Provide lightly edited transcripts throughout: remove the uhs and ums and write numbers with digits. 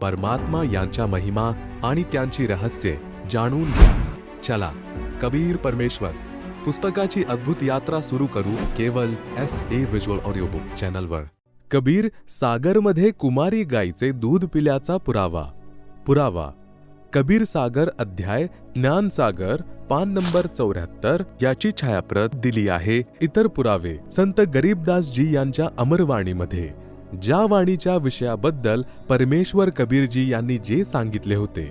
परमात्मा यांच्या महिमा आणि त्यांची रहस्ये जाणून घ्या. चला कबीर परमेश्वर पुस्तकाची अद्भुत यात्रा सुरू करू केवळ SA व्हिज्युअल ऑडिओ बुक चॅनलवर. कबीर सागरमध्ये कुमारी गायीचे दूध पिल्याचा पुरावा. कबीर सागर अध्याय ज्ञान सागर पान नंबर 74 याची छायाप्रत दिली आहे. इतर पुरावे संत गरीबदासजी यांच्या अमरवाणीमध्ये ज्या वाणीच्या विषयाबद्दल परमेश्वर कबीरजी यांनी जे सांगितले होते,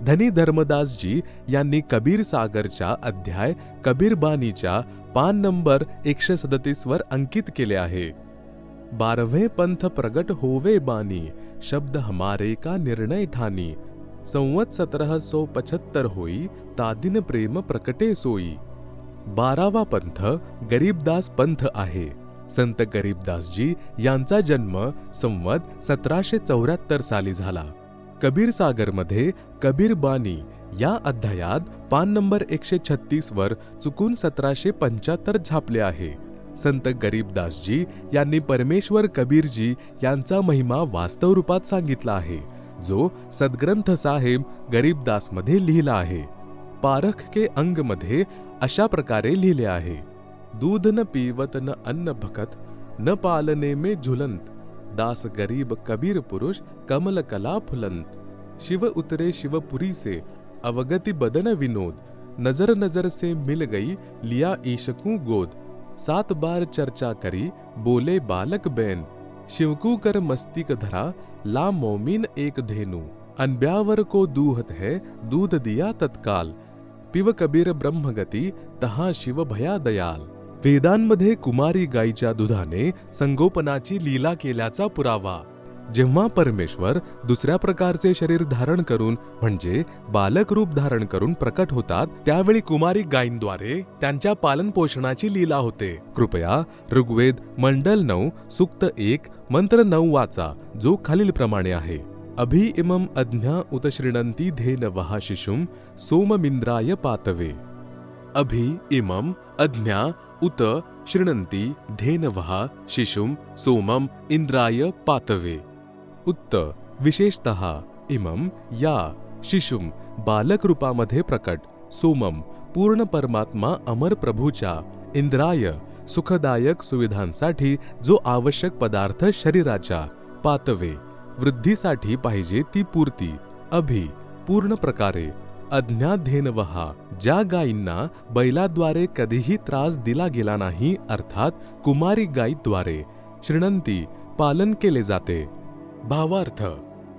धनी धर्मदासजी यांनी कबीर सागरच्या अध्याय कबीरबानीच्या पान नंबर 137 वर अंकित केले आहे. 12वें पंथ प्रगट होवे बानी, शब्द हमारे का निर्णय ठानी. संवत 1775 होई, तादिन प्रेम प्रकटे सोई. 12वा पंथ गरीबदास पंथ आहे. संत गरीबदासजी यांचा जन्म संवत 1774 साली झाला. कबीर सागरमध्ये कबीरबानी या अध्यायात पान नंबर 136 वर चुकून 1775 छापले आहे. संत गरीबदासजी यांनी परमेश्वर कबीरजी यांचा महिमा वास्तव रूपात सांगितला आहे, जो सद्ग्रंथ साहेब गरीबदासमध्ये लिहिला आहे. पारख के अंग मध्ये अशा प्रकारे लिहिले आहे. दूध न पीवत न अन्न भकत, न पालने में झुलंत. दास गरीब कबीर पुरुष कमल कला फुलंत. शिव उतरे शिवपुरी से अवगति बदन विनोद. नजर नजर से मिल गई लिया ईशकू गोद. 7 बार चर्चा करी बोले बालक बैन. शिवकू कर मस्तिक धरा ला मोमिन एक धेनु. अनब्यावर को दूहत है दूध दिया तत्काल. पिव कबीर ब्रह्मगती तहा शिव भया दयाल. वेदांमध्ये कुमारी गायीच्या दुधाने संगोपनाची लीला केल्याचा पुरावा. जेव्हा परमेश्वर दुसऱ्या प्रकारचे शरीर धारण करून म्हणजे बालक रूप धारण करून प्रकट होतात, त्यावेळी कुमारी गायींद्वारे त्यांच्या पालन पोषणाची लीला होते. कृपया ऋग्वेद मंडल 9 सूक्त 1 मंत्र 9 वाचा, जो खालील प्रमाणे आहे. अभि इमं अज्ञा उत श्रीणंती धेनवः शिशुं सोममिंद्राय पातवे. अभि इमं अज्ञा उत श्रीणंती धेनवः शिशुं सोमम इंद्राय पातवे. उत्त विशेषतः इमं या शिशुम बालक रूपामध्ये प्रकट, सोमम पूर्ण परमात्मा अमर प्रभूच्या, इंद्राय सुखदायक सुविधांसाठी जो आवश्यक पदार्थ शरीराच्या, पातवे वृद्धीसाठी पाहिजे ती पूर्ती. अभि पूर्ण प्रकारे. अज्ञाधेनवः ज्या गायींना बैलाद्वारे कधीही त्रास दिला गेला नाही, अर्थात कुमारी गायीद्वारे. श्रीणंती पालन केले जाते. भावार्थ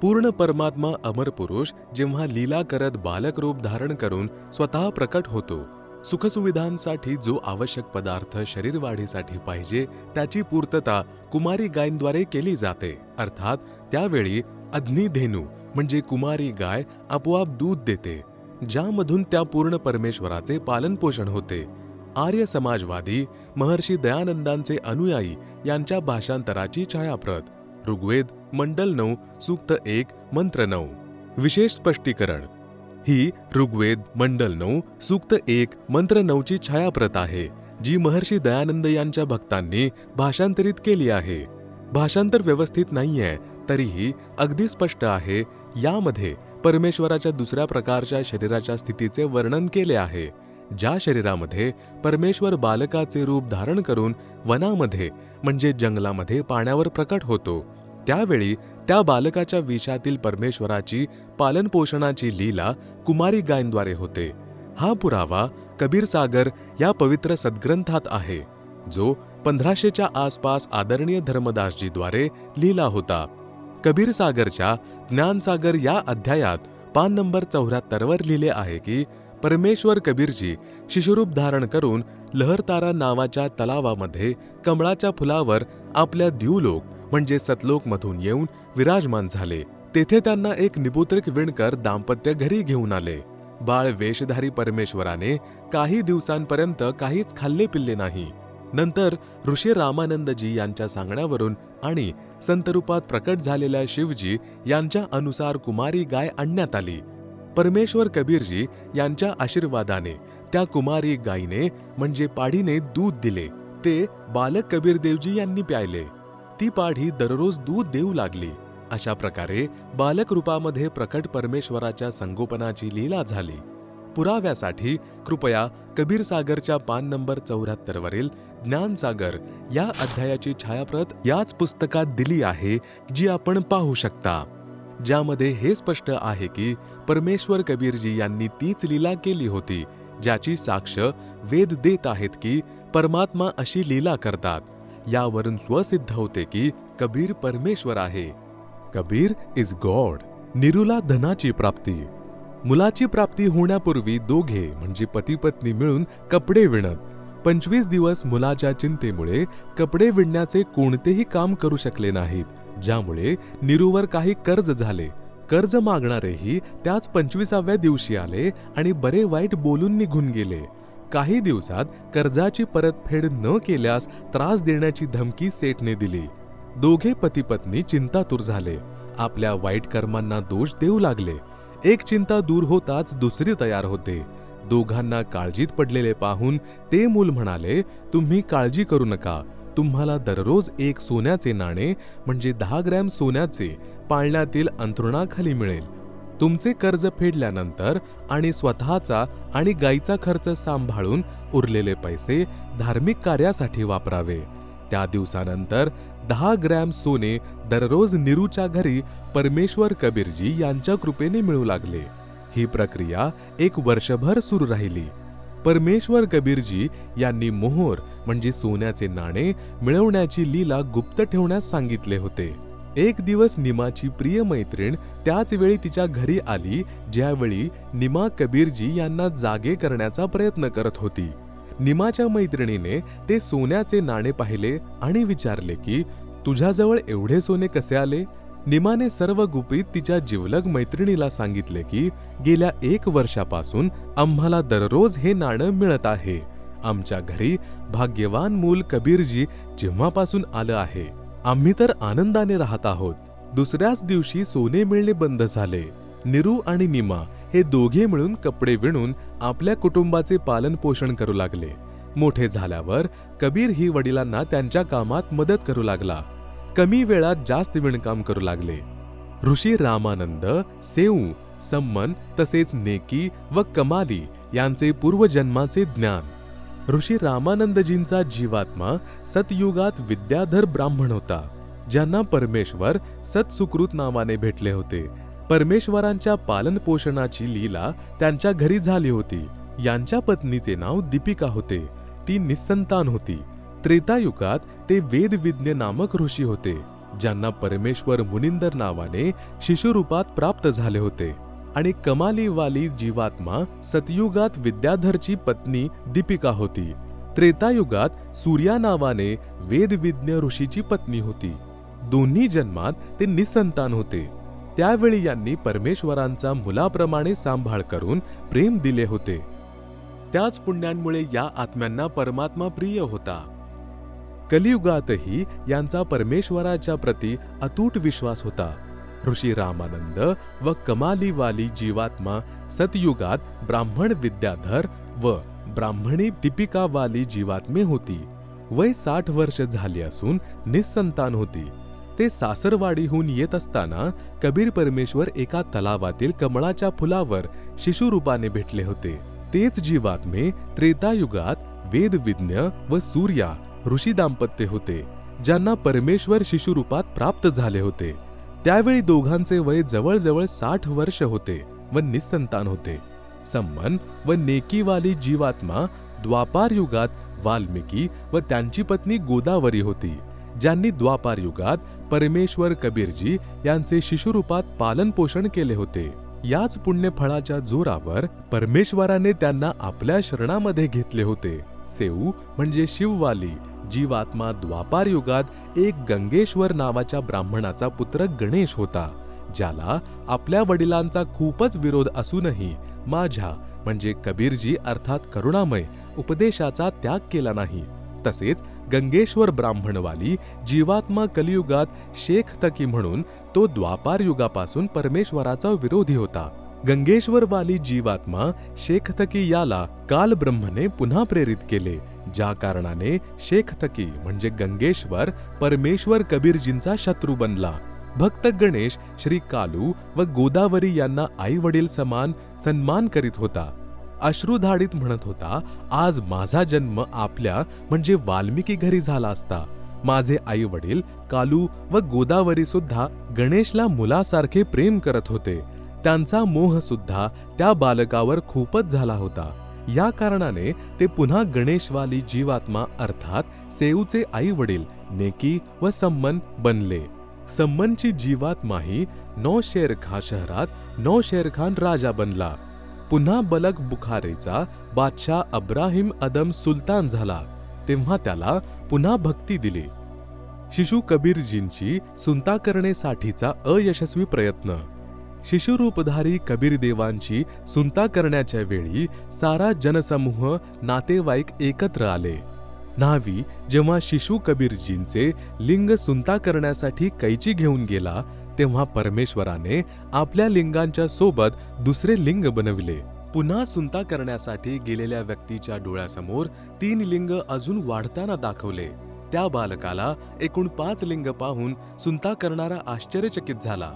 पूर्ण परमात्मा अमर पुरुष जेव्हा लीला करत बालक रूप धारण करून स्वतः प्रकट होतो, सुखसुविधांसाठी जो आवश्यक पदार्थ शरीर वाढीसाठी पाहिजे त्याची पूर्तता कुमारी गायींद्वारे केली जाते. अर्थात त्यावेळी अग्निधेनू म्हणजे कुमारी गाय आपोआप दूध देते, ज्यामधून त्या पूर्ण परमेश्वराचे पालन पोषण होते. आर्य समाजवादी महर्षी दयानंदांचे अनुयायी यांच्या भाषांतराची छायाप्रत. ऋग्वेद मंडल 9 सूक्त 1 मंत्र 9. विशेष स्पष्टीकरण. ही ऋग्वेद मंडल 9 सूक्त 1 मंत्र 9 ची छायाप्रत आहे, जी महर्षी दयानंद यांच्या भक्तांनी भाषांतरित केली आहे. भाषांतर व्यवस्थित नाहीये, तरीही अगदी स्पष्ट आहे. यामध्ये परमेश्वराच्या दुसऱ्या प्रकारच्या शरीराच्या स्थितीचे वर्णन केले आहे, ज्या शरीरामध्ये परमेश्वर बालकाचे रूप धारण करून वनामध्ये म्हणजे जंगलामध्ये पाण्यावर प्रकट होतो. त्यावेळी त्या बालकाच्या विषातील परमेश्वराची पालन पोषणाची लीला कुमारी गायींद्वारे होते. हा पुरावा कबीर सागर या पवित्र सद्ग्रंथात आहे, जो 1500च्या आसपास आदरणीय धर्मदासजीद्वारे लिहिला होता. कबीर सागरच्या ज्ञानसागर या अध्यायात पान नंबर 74 वर लिहिले आहे की परमेश्वर कबीरजी शिशुरूप धारण करून लहरतारा नावाच्या तलावामध्ये कमळाच्या फुलावर आपल्या द्यूलोक म्हणजे सतलोक मधून येऊन विराजमान झाले. तेथे त्यांना एक निपुत्रिक विणकर दाम्पत्य घरी घेऊन आले. बाळ वेशधारी परमेश्वराने काही दिवसांपर्यंत काहीच खाल्ले पिल्ले नाही. नंतर ऋषी रामानंदजी यांच्या सांगण्यावरून आणि संतरूपात प्रकट झालेल्या शिवजी यांच्या अनुसार कुमारी गाय आणण्यात आली. परमेश्वर कबीरजी यांच्या आशीर्वादाने त्या कुमारी गायीने म्हणजे पाढीने दूध दिले. ते बालक कबीरदेवजी यांनी प्यायले. ती पाढी दररोज दूध देऊ लागली. अशा प्रकारे बालक रूपामध्ये प्रकट परमेश्वराच्या संगोपनाची लीला झाली. पुराव्यासाठी कृपया कबीर सागरच्या पान नंबर 74 वरील ज्ञानसागर या अध्यायाची छायाप्रत याच पुस्तकात दिली आहे, जी आपण पाहू शकता, ज्यामध्ये हे स्पष्ट आहे की परमेश्वर कबीरजी यांनी तीच लीला केली होती, ज्याची साक्ष वेद देत आहेत की परमात्मा अशी लीला करतात. यावरून स्वसिद्ध होते की कबीर परमेश्वर आहे. Kabir is God. निरूला धनाची प्राप्ती. मुलाची प्राप्ती होण्यापूर्वी दोघे म्हणजे पती पत्नी मिळून कपडे विणत. 25 दिवस मुलाच्या चिंतेमुळे कपडे विणण्याचे कोणतेही काम करू शकले नाहीत, ज्यामुळे निरूवर काही कर्ज झाले. कर्ज मागणारेही त्याच 25व्या दिवशी आले आणि बरे वाईट बोलून निघून गेले. काही दिवसात कर्जाची परतफेड न केल्यास त्रास देण्याची धमकी सेठने दिली. दोघे पती पत्नी चिंतातूर झाले. आपल्या वाईट कर्मांना दोष देऊ लागले. एक चिंता दूर होताच दुसरी तयार होते. दोघांना काळजीत पडलेले पाहून ते मूल म्हणाले, तुम्ही काळजी करू नका. तुम्हाला दररोज एक सोन्याचे नाणे म्हणजे 10 ग्रॅम सोन्याचे पाळण्यातील अंथरुणाखाली मिळेल. तुमचे कर्ज फेडल्यानंतर आणि स्वतःचा आणि गाईचा खर्च सांभाळून उरलेले पैसे धार्मिक कार्यासाठी वापरावे. त्या दिवसानंतर 10 ग्रॅम सोने दररोज निरूच्या घरी परमेश्वर कबीरजी यांच्या कृपेने मिळू लागले. ही प्रक्रिया 1 वर्षभर सुरू राहिली. परमेश्वर कबीरजी यांनी मोहोर म्हणजे सोन्याचे नाणे मिळवण्याची लीला गुप्त ठेवण्यास सांगितले होते. एक दिवस निमाची प्रिय मैत्रीण त्याच वेळी तिच्या घरी आली, ज्यावेळी निमा कबीरजी यांना जागे करण्याचा प्रयत्न करत होती. निमाच्या मैत्रिणीने ते सोन्याचे नाणे पाहिले आणि विचारले की तुझ्याजवळ एवढे सोने कसे आले? निमाने सर्व गुपित तिच्या जिवलग मैत्रिणीला सांगितले की गेल्या 1 वर्षापासून आम्हाला दररोज हे नाणं मिळत आहे. आमच्या घरी भाग्यवान मूल कबीरजी जेव्हापासून आलं आहे, आम्ही तर आनंदाने राहत आहोत. दुसऱ्याच दिवशी सोने मिळणे बंद झाले. निरू आणि निमा हे दोघे मिळून कपडे विणून आपल्या कुटुंबाचे पालन पोषण करू लागले. मोठे झाल्यावर कबीर ही वडिलांना त्यांच्या कामात मदत करू लागला. कमी वेळात जास्त विणकाम करू लागले. ऋषी रामानंद, सेऊ, सम्मन तसेच नेकी व कमाली यांचे पूर्वजन्माचे ज्ञान. ऋषी रामानंदजींचा जीवात्मा सतयुगात विद्याधर ब्राह्मण होता, ज्यांना परमेश्वर सतसुकृत नावाने भेटले होते. परमेश्वरांच्या पालन पोषणाची लीला त्यांच्या घरी झाली होती. यांच्या पत्नीचे नाव दीपिका होते. ती निस्संतान होती. त्रेतायुगात ते वेदविज्ञ नामक ऋषी होते, ज्यांना परमेश्वर मुनिंदर नावाने शिशुरूपात प्राप्त झाले होते. आणि कमालीवाली जीवात्मा सतयुगात विद्याधरची पत्नी दीपिका होती. त्रेतायुगात सूर्या नावाने वेदविज्ञ ऋषीची पत्नी होती. दोन्ही जन्मात ते निस्संतान होते. त्यावेळी यांनी परमेश्वरांचा मुलाप्रमाणे सांभाळ करून प्रेम दिले होते. त्याच पुण्यांमुळे या आत्म्यांना परमात्मा प्रिय होता. कलियुगातही यांचा परमेश्वराच्या प्रती अतूट विश्वास होता. ऋषी रामानंद व कमालीवाली जीवात्मा सतयुगात ब्राह्मण विद्याधर व ब्राह्मणी दीपिकावाली जीवात्मे होती. वय 60 वर्ष झाली असून निस्संतान होती. ते सासरवाडीहून येत असताना कबीर परमेश्वर एका तलावातील कमळाच्या फुलावर शिशुरूपाने भेटले होते. तेच जीवात्मे त्रेतायुगात वेदविज्ञ व सूर्या ऋषी दाम्पत्य होते, ज्यांना परमेश्वर शिशुरूपात प्राप्त झाले होते. त्यावेळी दोघांचे वय जवळजवळ 60 वर्ष होते व निस्संतान होते. सम्मन व नेकीवाली जीवात्मा द्वापार युगात वाल्मिकी व त्यांची पत्नी गोदावरी होती, ज्यांनी द्वापार युगात परमेश्वर कबीरजी यांचे शिशुरूपात पालन पोषण केले होते. याच पुण्यफळाच्या जोरावर परमेश्वराने त्यांना आपल्या शरणामध्ये घेतले होते. सेऊ म्हणजे शिववाली जीवात्मा द्वापार युगात एक गंगेश्वर नावाच्या ब्राह्मणाचा पुत्र गणेश होता, ज्याला आपल्या वडिलांचा खूपच विरोध असूनही माझ्या म्हणजे कबीरजी अर्थात करुणामय उपदेशाचा त्याग केला नाही. तसेच गंगेश्वर ब्राह्मणवाली जीवात्मा कलियुगात शेख तकी म्हणून तो द्वापार युगापासून परमेश्वराचा विरोधी होता. गंगेश्वरवाली जीवात्मा शेख तकी याला काल ब्रह्मने पुन्हा प्रेरित केले, ज्या कारणाने शेख तकी म्हणजे गंगेश्वर परमेश्वर कबीरजींचा शत्रू बनला. भक्त गणेश श्री कालू व गोदावरी यांना आई वडील समान सन्मान करीत होता. अश्रुधाडित म्हणत होता, आज माझा जन्म आपल्या म्हणजे वाल्मिकी घरी झाला असता. माझे आई वडील कालू व गोदावरी सुद्धा गणेशला मुलासारखे प्रेम करत होते. त्यांचा मोह सुद्धा त्या बालकावर खूपच झाला होता. या कारणाने ते पुन्हा गणेशवाली जीवात्मा अर्थात सेऊचे आई वडील नेकी व सम्मन बनले. सम्मनची जीवात्माही नौशेरखान शहरात नौशेरखान राजा बनला. पुन्हा बलक बुखारेचा बादशाह अब्राहिम अदम सुलतान झाला. तेव्हा त्याला पुन्हा भक्ती दिली. शिशु कबीरजींची सुनता करणेसाठीचा अयशस्वी प्रयत्न. शिशुरूपधारी कबीर देवांची सुनता करण्याच्या वेळी सारा जनसमूह नातेवाईक एकत्र आले. न्हावी जेव्हा शिशु कबीरजींचे लिंग सुनता करण्यासाठी कैची घेऊन गेला तेव्हा परमेश्वराने आपल्या लिंगांच्या सोबत दुसरे लिंग बनविले. पुन्हा सुनता करण्यासाठी गेलेल्या व्यक्तीच्या डोळ्यासमोर 3 लिंग अजून वाढताना दाखवले. त्या बालकाला एकूण 5 लिंग पाहून सुनता करणारा आश्चर्यचकित झाला.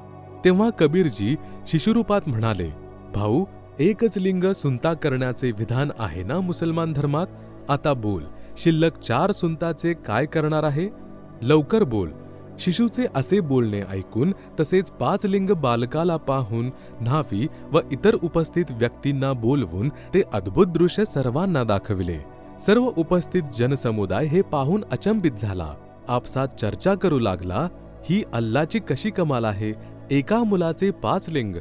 तेव्हा कबीरजी शिशुरूपात म्हणाले, भाऊ, एकच लिंग सुनता करण्याचे विधान आहे ना मुसलमान धर्मात? आता बोल, शिल्लक 4 सुनताचे काय करणार आहे? लवकर बोल. शिशुचे असे बोलणे ऐकून तसेच 5 लिंग बालकाला पाहून न्हावी व इतर उपस्थित व्यक्तींना बोलवून ते अद्भुत दृश्य सर्वांना दाखविले. सर्व उपस्थित जनसमुदाय हे पाहून अचंबित झाला. आपसात चर्चा करू लागला, ही अल्लाची कशी कमाल आहे. एका मुलाचे 5 लिंग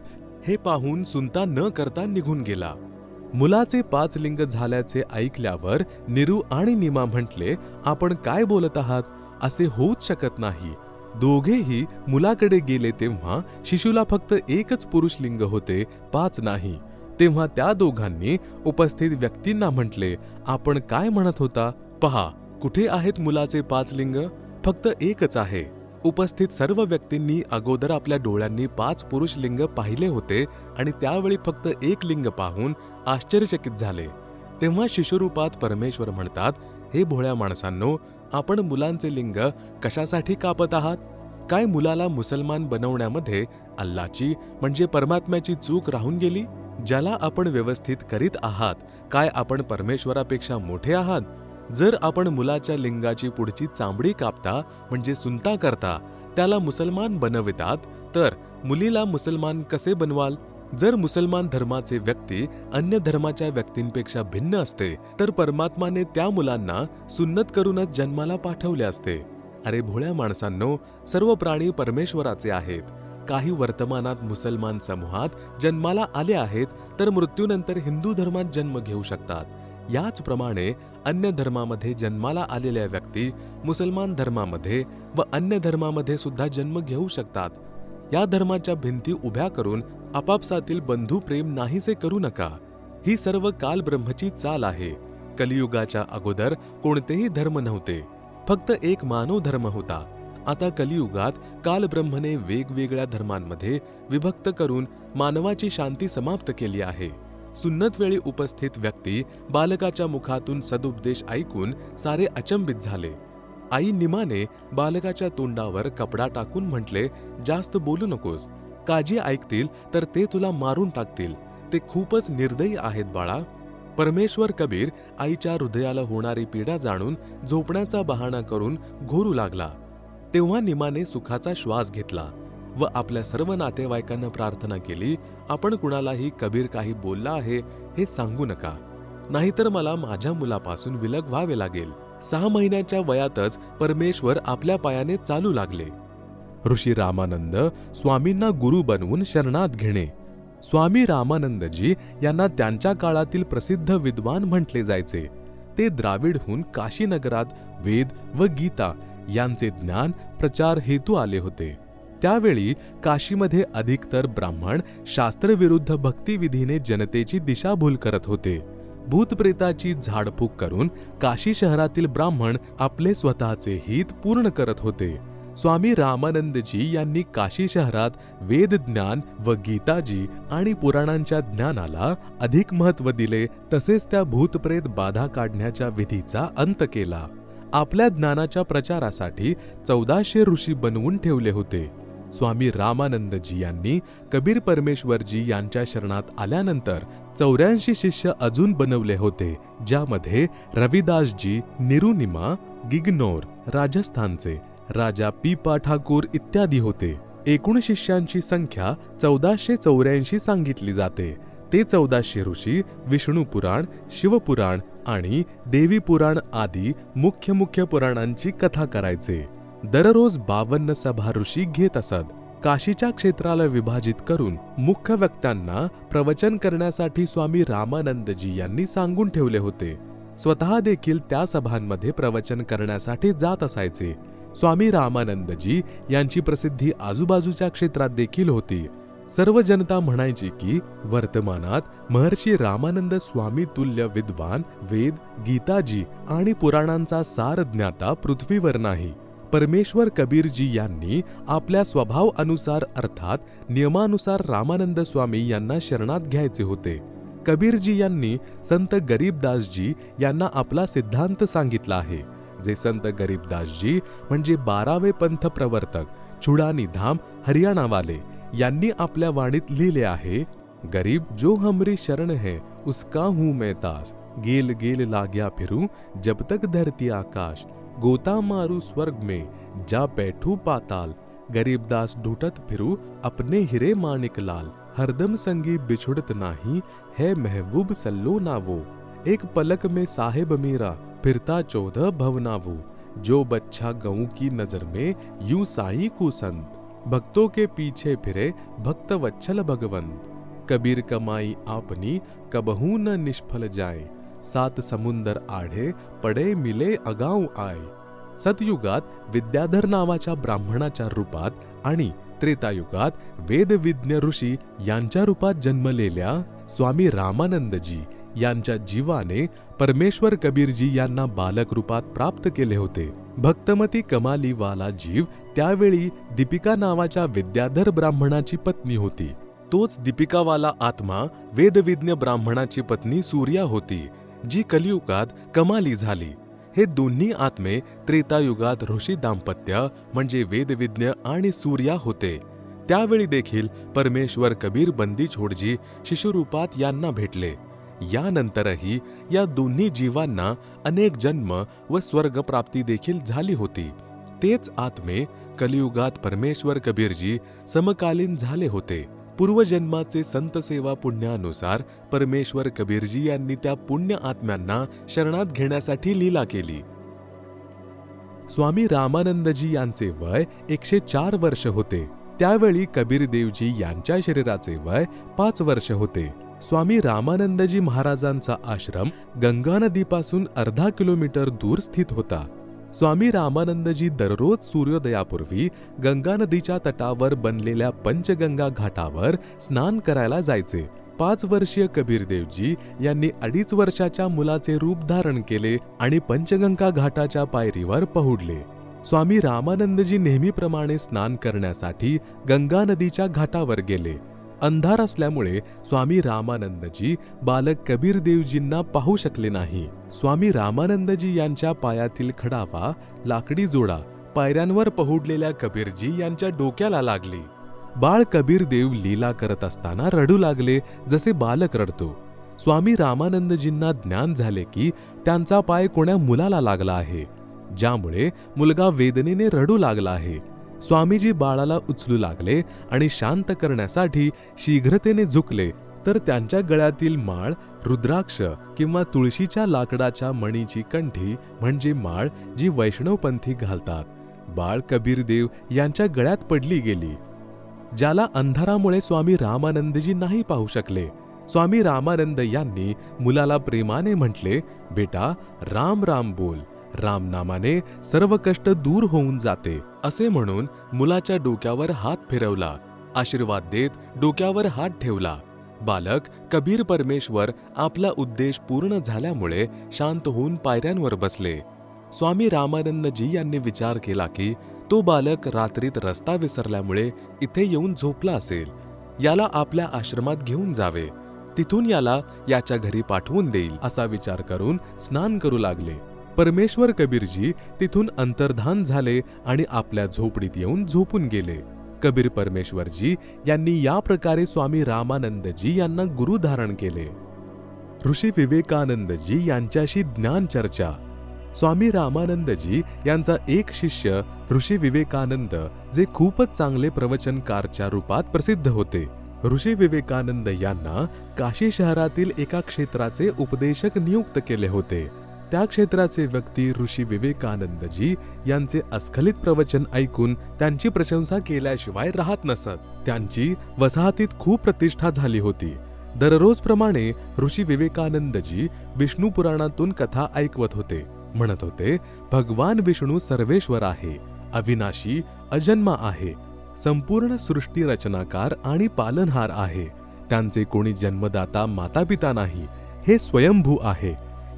हे पाहून सुनता न करता निघून गेला. मुलाचे 5 लिंग झाल्याचे ऐकल्यावर निरू आणि निमा म्हटले, आपण काय बोलत आहात? असे होऊच शकत नाही. दोघेही मुलाकडे गेले तेव्हा शिशुला फक्त एकच पुरुष लिंग होते, 5 नाही. तेव्हा त्या दोघांनी उपस्थित व्यक्तींना म्हटले, आपण काय म्हणत होता? पहा, कुठे आहेत मुलाचे 5 लिंग? फक्त एकच आहे. उपस्थित सर्व व्यक्तींनी अगोदर आपल्या डोळ्यांनी 5 पुरुष लिंग पाहिले होते आणि त्यावेळी फक्त 1 लिंग पाहून आश्चर्यचकित झाले. तेव्हा शिशुरूपात परमेश्वर म्हणतात, हे भोळ्या माणसांनो, आपण मुलांचे लिंग कशासाठी कापत आहात? काय मुलाला मुसलमान बनवण्यामध्ये अल्लाची म्हणजे परमात्म्याची चूक राहून गेली? ज्याला आपण व्यवस्थित करीत आहात, काय आपण परमेश्वरापेक्षा मोठे आहात? जर आपण मुलाच्या लिंगाची पुढची चांबडी कापता म्हणजे सुनता करता त्याला मुसलमान बनवितात, तर मुलीला मुसलमान कसे बनवाल? जर मुसलमान धर्माचे व्यक्ती अन्य धर्माच्या व्यक्तींपेक्षा भिन्न असते तर परमात्माने त्या मुलांना सुन्नत करूनच जन्माला पाठवले असते. अरे भोळ्या माणसांनो, सर्व प्राणी परमेश्वराचे आहेत. काही वर्तमानात मुसलमान समूहात जन्माला आले आहेत तर मृत्यूनंतर हिंदू धर्मात जन्म घेऊ शकतात. याचप्रमाणे अन्य धर्मामध्ये जन्माला आलेल्या व्यक्ती मुसलमान धर्मामध्ये व अन्य धर्मामध्ये सुद्धा जन्म घेऊ शकतात. या धर्माच्या भिंती उभ्या करून आपापसातील बंधू प्रेम नाहीसे करू नका. ही सर्व काल ब्रह्मची चाल आहे. कलियुगाच्या अगोदर कोणतेही धर्म नव्हते, फक्त एक मानव धर्म होता. आता कलियुगात काल ब्रह्मने वेगवेगळ्या धर्मांमध्ये विभक्त करून मानवाची शांती समाप्त केली आहे. सुन्नत वेळी उपस्थित व्यक्ती बालकाच्या मुखातून सदुपदेश ऐकून सारे अचंबित झाले. आई निमाने बालकाच्या तोंडावर कपडा टाकून म्हटले, जास्त बोलू नकोस. काजी ऐकतील तर ते तुला मारून टाकतील. ते खूपच निर्दयी आहेत बाळा. परमेश्वर कबीर आईच्या हृदयाला होणारी पीडा जाणून झोपण्याचा बहाणा करून घोरू लागला. तेव्हा निमाने सुखाचा श्वास घेतला व आपल्या सर्व नातेवाईकांना प्रार्थना केली, आपण कुणालाही कबीर काही बोलला आहे हे सांगू नका, नाहीतर मला माझ्या मुलापासून विलग व्हावे लागेल. 6 महिन्याच्या वयातच परमेश्वर आपल्या पायाने चालू लागले. ऋषी रामानंद स्वामींना गुरु बनवून शरणात घेणे. स्वामी रामानंदजी यांना त्यांच्या काळातील प्रसिद्ध विद्वान म्हटले जायचे. ते द्राविडहून काशीनगरात वेद व गीता यांचे ज्ञान प्रचार हेतू आले होते. त्यावेळी काशीमध्ये अधिकतर ब्राह्मण शास्त्रविरुद्ध भक्तिविधीने जनतेची दिशाभूल करत होते. भूतप्रेताची झाडफूक करून काशी शहरातील ब्राह्मण आपले स्वतःचे हित पूर्ण करत होते. स्वामी रामानंदजी यांनी काशी शहरात वेद ज्ञान व गीताजी आणि पुराणांच्या ज्ञानाला अधिक महत्त्व दिले. तसेच त्या भूतप्रेत बाधा काढण्याच्या विधीचा अंत केला. आपल्या ज्ञानाच्या प्रचारासाठी 1400 ऋषी बनवून ठेवले होते. स्वामी रामानंदजी यांनी कबीर परमेश्वरजी यांच्या शरणात आल्यानंतर 84 शिष्य अजून बनवले होते, ज्यामध्ये रविदासजी निरुनिमा, गिगनौर, राजस्थानचे राजा पीपा ठाकूर इत्यादी होते. एकूण शिष्यांची संख्या 1484 सांगितली जाते. ते 1400 ऋषी विष्णू पुराण, शिवपुराण आणि देवी पुराण आदी मुख्य पुराणांची कथा करायचे. दररोज 52 सभा ऋषी घेत असत. काशीच्या क्षेत्राला विभाजित करून मुख्य वक्त्यांना प्रवचन करण्यासाठी स्वामी रामानंदजी यांनी सांगून ठेवले होते. स्वतः देखील त्या सभांमध्ये प्रवचन करण्यासाठी जात असायचे. स्वामी रामानंदजी यांची प्रसिद्धी आजूबाजूच्या क्षेत्रात देखील होती. सर्व जनता म्हणायची की वर्तमानात महर्षी रामानंद स्वामी तुल्य विद्वान, वेद, गीताजी आणि पुराणांचा सार ज्ञाता पृथ्वीवर नाही. परमेश्वर कबीरजी यांनी आपल्या स्वभाव अनुसार अर्थात नियमानुसार रामानंद स्वामी यांना शरणात घ्यायचे होते. कबीरजी यांनी संत गरीबदासजी यांना आपला सिद्धांत सांगितला आहे, जे संत गरीबदासजी म्हणजे 12वे पंथ प्रवर्तक चुडानी धाम हरियाणावाले यांनी आपल्या वाणीत लिहिले आहे. गरीब जो हमरी शरण है उसका हूं मैं दास, गेल गेल लाग्या फिरूं जब तक धरती आकाश, गोता मारू स्वर्ग में जा बैठू पाताल, गरीबदास ढूंढत फिरू अपने हीरे माणिक लाल, हरदम संगी बिछुड़त नाही है महबूब सल्लो ना वो, एक पलक में साहिब मेरा फिरता 14 भवनावू, जो बच्चा गऊ की नजर में यूं साई कुसंत, भक्तों के पीछे फिरे भक्त वत्सल भगवंत, कबीर कमाई आपनी कबहू न निष्फल जाए, 7 समुंदर आढे पडे मिले अगाऊ आय. सतयुगात विद्याधर नावाच्या ब्राह्मणाच्या रूपात आणि त्रेतायुगात वेदविज्ञ ऋषी यांच्या रूपात जन्मलेल्या स्वामी रामानंदजी यांच्या जीवाने परमेश्वर कबीरजी यांना बालक रूपात प्राप्त केले होते. भक्तमती कमालीवाला जीव त्यावेळी दीपिका नावाच्या विद्याधर ब्राह्मणाची पत्नी होती. तोच दीपिकावाला आत्मा वेदविज्ञ ब्राह्मणाची पत्नी सूर्या होती, जी कलियुगात कमाली झाली. हे दोन्ही आत्मे त्रेतायुगात ऋषी दाम्पत्य म्हणजे वेदविज्ञ आणि सूर्या होते. त्यावेळी देखील परमेश्वर कबीर बंदी छोडजी शिशुरूपात यांना भेटले. यानंतरही या दोन्ही जीवांना अनेक जन्म व स्वर्गप्राप्ती देखील झाली होती. तेच आत्मे कलियुगात परमेश्वर कबीरजी समकालीन झाले होते. पूर्वजन्माचे संतसेवा पुण्यानुसार परमेश्वर कबीरजी यांनी त्या पुण्य आत्म्यांना शरणात घेण्यासाठी लीला केली. स्वामी रामानंदजी यांचे वय 104 वर्ष होते. त्यावेळी कबीरदेवजी यांच्या शरीराचे वय 5 वर्ष होते. स्वामी रामानंदजी महाराजांचा आश्रम गंगा नदीपासून अर्धा किलोमीटर दूर स्थित होता. स्वामी रामानंदजी दररोज सूर्योदयापूर्वी गंगा नदीच्या तटावर बनलेल्या पंचगंगा घाटावर स्नान करायला जायचे. 5 वर्षीय कबीरदेवजी यांनी 2.5 वर्षाच्या मुलाचे रूप धारण केले आणि पंचगंगा घाटाच्या पायरीवर पहुडले. स्वामी रामानंदजी नेहमीप्रमाणे स्नान करण्यासाठी गंगा नदीच्या घाटावर गेले. अंधार असल्यामुळे स्वामी रामानंदजी बालक कबीरदेवजींना पाहू शकले नाही. स्वामी रामानंदजी यांच्या पायातील खडावा, लाकडी जोडा पायऱ्यांवर पहुडलेल्या कबीरजी यांच्या डोक्याला लागली. बाळ कबीरदेव लीला करत असताना रडू लागले, जसे बालक रडतो. स्वामी रामानंदजींना ज्ञान झाले की त्यांचा पाय कोण्या मुलाला लागला आहे, ज्यामुळे मुलगा वेदनेने रडू लागला आहे. स्वामीजी बाळाला उचलू लागले आणि शांत करण्यासाठी शीघ्रतेने झुकले, तर त्यांच्या गळ्यातील माळ रुद्राक्ष किंवा तुळशीच्या लाकडाच्या मणीची कंठी म्हणजे माळ जी वैष्णवपंथी घालतात, बाळ कबीरदेव यांच्या गळ्यात पडली गेली, ज्याला अंधारामुळे स्वामी रामानंदजी नाही पाहू शकले. स्वामी रामानंद यांनी मुलाला प्रेमाने म्हटले, बेटा राम राम बोल, राम नामाने सर्व कष्ट दूर होऊन जाते. असे म्हणून मुलाच्या डोक्यावर हात फिरवला. आशीर्वाद देत डोक्यावर हात ठेवला. बालक कबीर परमेश्वर आपला उद्देश पूर्ण झाल्यामुळे शांत होऊन पायऱ्यांवर बसले. स्वामी रामानंदजी यांनी विचार केला की तो बालक रात्रीत रस्ता विसरल्यामुळे इथे येऊन झोपला असेल. याला आपल्या आश्रमात घेऊन जावे, तिथून याला याच्या घरी पाठवून देईल असा विचार करून स्नान करू लागले. परमेश्वर कबीरजी तिथून अंतर्धान झाले आणि आपल्या झोपडीत येऊन झोपून गेले. कबीर परमेश्वरजी यांनी या प्रकारे स्वामी रामानंदजी यांना गुरु धारण केले. ऋषी विवेकानंदजी यांच्याशी ज्ञान चर्चा. स्वामी रामानंदजी यांचा एक शिष्य ऋषी विवेकानंद, जे खूपच चांगले प्रवचनकारच्या रूपात प्रसिद्ध होते. ऋषी विवेकानंद यांना काशी शहरातील एका क्षेत्राचे उपदेशक नियुक्त केले होते. त्या क्षेत्राचे व्यक्ती ऋषी विवेकानंदजी यांचे अस्खलित प्रवचन ऐकून त्यांची प्रशंसा केल्याशिवाय राहत नसत. त्यांची वसाहतीत खूप प्रतिष्ठा झाली होती. दररोजप्रमाणे ऋषी विवेकानंदजी विष्णू पुराणातून कथा ऐकवत होते. म्हणत होते, भगवान विष्णू सर्वेश्वर आहे, अविनाशी, अजन्मा आहे, संपूर्ण सृष्टी रचनाकार आणि पालनहार आहे. त्यांचे कोणी जन्मदाता मातापिता नाही, हे स्वयंभू आहे.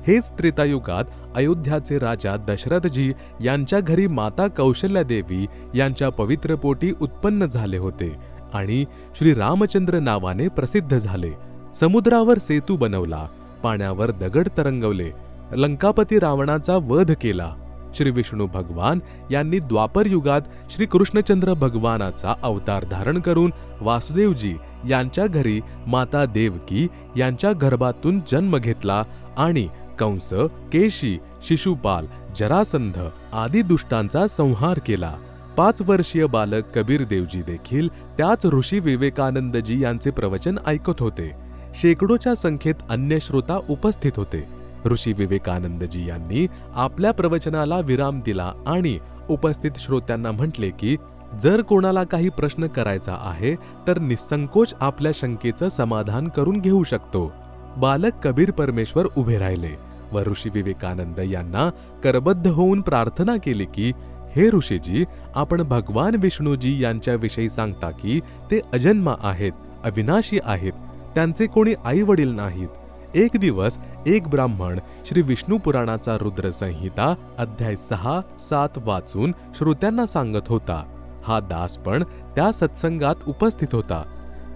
हेच त्रेतायुगात अयोध्याचे राजा दशरथजी यांच्या घरी माता कौशल्यादेवी यांच्या पवित्र पोटी उत्पन्न झाले होते आणि श्री रामचंद्र नावाने प्रसिद्ध झाले. समुद्रावर सेतू बनवला, पाण्यावर दगड तरंगवले, लंकापती रावणाचा वध केला. श्री विष्णू भगवान यांनी द्वापर युगात श्री कृष्णचंद्र भगवानाचा अवतार धारण करून वासुदेवजी यांच्या घरी माता देवकी यांच्या गर्भातून जन्म घेतला आणि कंस, केशी, शिशुपाल, जरासंध आदी दुष्टांचा संहार केला. 5 वर्षीय बालक कबीर देवजी देखील त्याच ऋषी विवेकानंदजी यांचे प्रवचन ऐकत होते. शेकडोच्या संख्येत अन्य श्रोता उपस्थित होते. ऋषी विवेकानंदजी यांनी आपल्या प्रवचनाला विराम दिला आणि उपस्थित श्रोत्यांना म्हटले की जर कोणाला काही प्रश्न करायचा आहे तर निसंकोच आपल्या शंकेचं समाधान करून घेऊ शकतो. बालक कबीर परमेश्वर उभे राहिले व ऋषी विवेकानंद यांना करबद्ध होऊन प्रार्थना केली की हे ऋषीजी, आपण भगवान विष्णूजी यांच्याविषयी सांगता की ते अजन्मा आहेत, अविनाशी आहेत, त्यांचे कोणी आई वडील नाहीत. एक दिवस एक ब्राह्मण श्री विष्णू पुराणाचा रुद्र संहिता अध्याय 6, 7 वाचून श्रोत्यांना सांगत होता. हा दास पण त्या सत्संगात उपस्थित होता.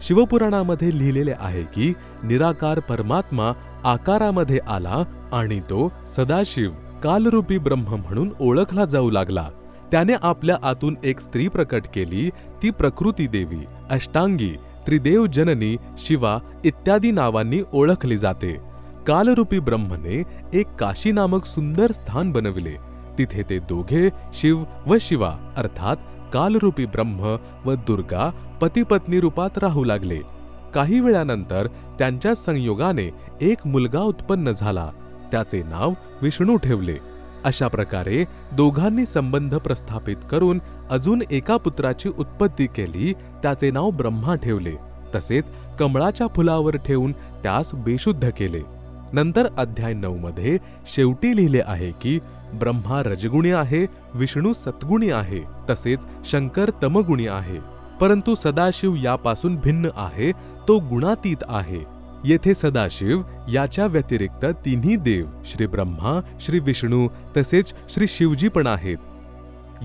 शिवपुराणामध्ये लिहिलेले आहे की निराकार परमात्मा आकारामध्ये आला आणि तो सदाशिव, कालरूपी ब्रह्म म्हणून ओळखला जाऊ लागला. त्याने आपल्या आतून एक स्त्री प्रकट केली. ती प्रकृती देवी, अष्टांगी, त्रिदेव जननी, शिवा इत्यादी नावांनी ओळखली जाते. कालरूपी ब्रह्मने एक काशी नामक सुंदर स्थान बनविले. तिथे ते दोघे शिव व शिवा अर्थात कालरूपी ब्रह्म व दुर्गा पती पत्नी रूपात राहू लागले. काही वेळानंतर त्यांच्या संयोगाने एक मुलगा उत्पन्न झाला. त्याचे नाव विष्णू ठेवले. अशा प्रकारे दोघांनी संबंध प्रस्थापित करून अजून एका पुत्राची उत्पत्ती केली. त्याचे नाव ब्रह्मा ठेवले. तसेच कमळाच्या फुलावर ठेवून त्यास बेशुद्ध केले. नंतर अध्याय 9 मध्ये शेवटी लिहिले आहे की ब्रह्मा रजगुणी आहे, विष्णू सत्गुणी आहे, तसेच शंकर तमगुणी आहे. परंतु सदाशिव यापासून भिन्न आहे, तो गुणातीत आहे. येथे सदाशिव याच्या व्यतिरिक्त तिन्ही देव श्री ब्रह्मा, श्री विष्णू तसेच श्री शिवजी पण आहेत.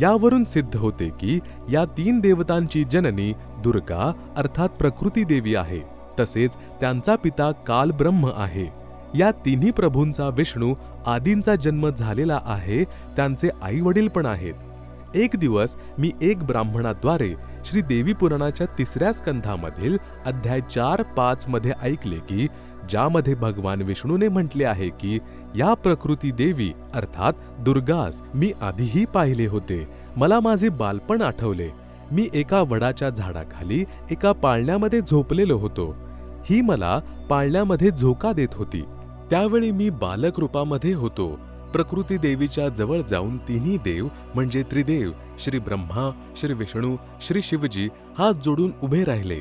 यावरून सिद्ध होते की या 3 देवतांची जननी दुर्गा अर्थात प्रकृती देवी आहे. तसेच त्यांचा पिता काल ब्रह्म आहे. या तिन्ही प्रभूंचा विष्णू आदींचा जन्म झालेला आहे. त्यांचे आई वडील पण आहेत. एक दिवस मी एक ब्राह्मणाद्वारे श्री देवी पुराणाच्या 3ऱ्या स्कंधामधील अध्याय 4-5 मध्ये ऐकले की ज्यामध्ये भगवान विष्णूने म्हटले आहे की या प्रकृती देवी अर्थात दुर्गास मी आधीही पाहिले होते. मला माझे बालपण आठवले. मी एका वडाच्या झाडाखाली एका पाळण्यामध्ये झोपलेलो होतो. ही मला पाळण्यामध्ये झोका देत होती. त्यावेळी मी बालक रूपामध्ये होतो. प्रकृती देवीच्या जवळ जाऊन तिन्ही देव म्हणजे त्रिदेव श्री ब्रह्मा, श्री विष्णू, श्री शिवजी हात जोडून उभे राहिले.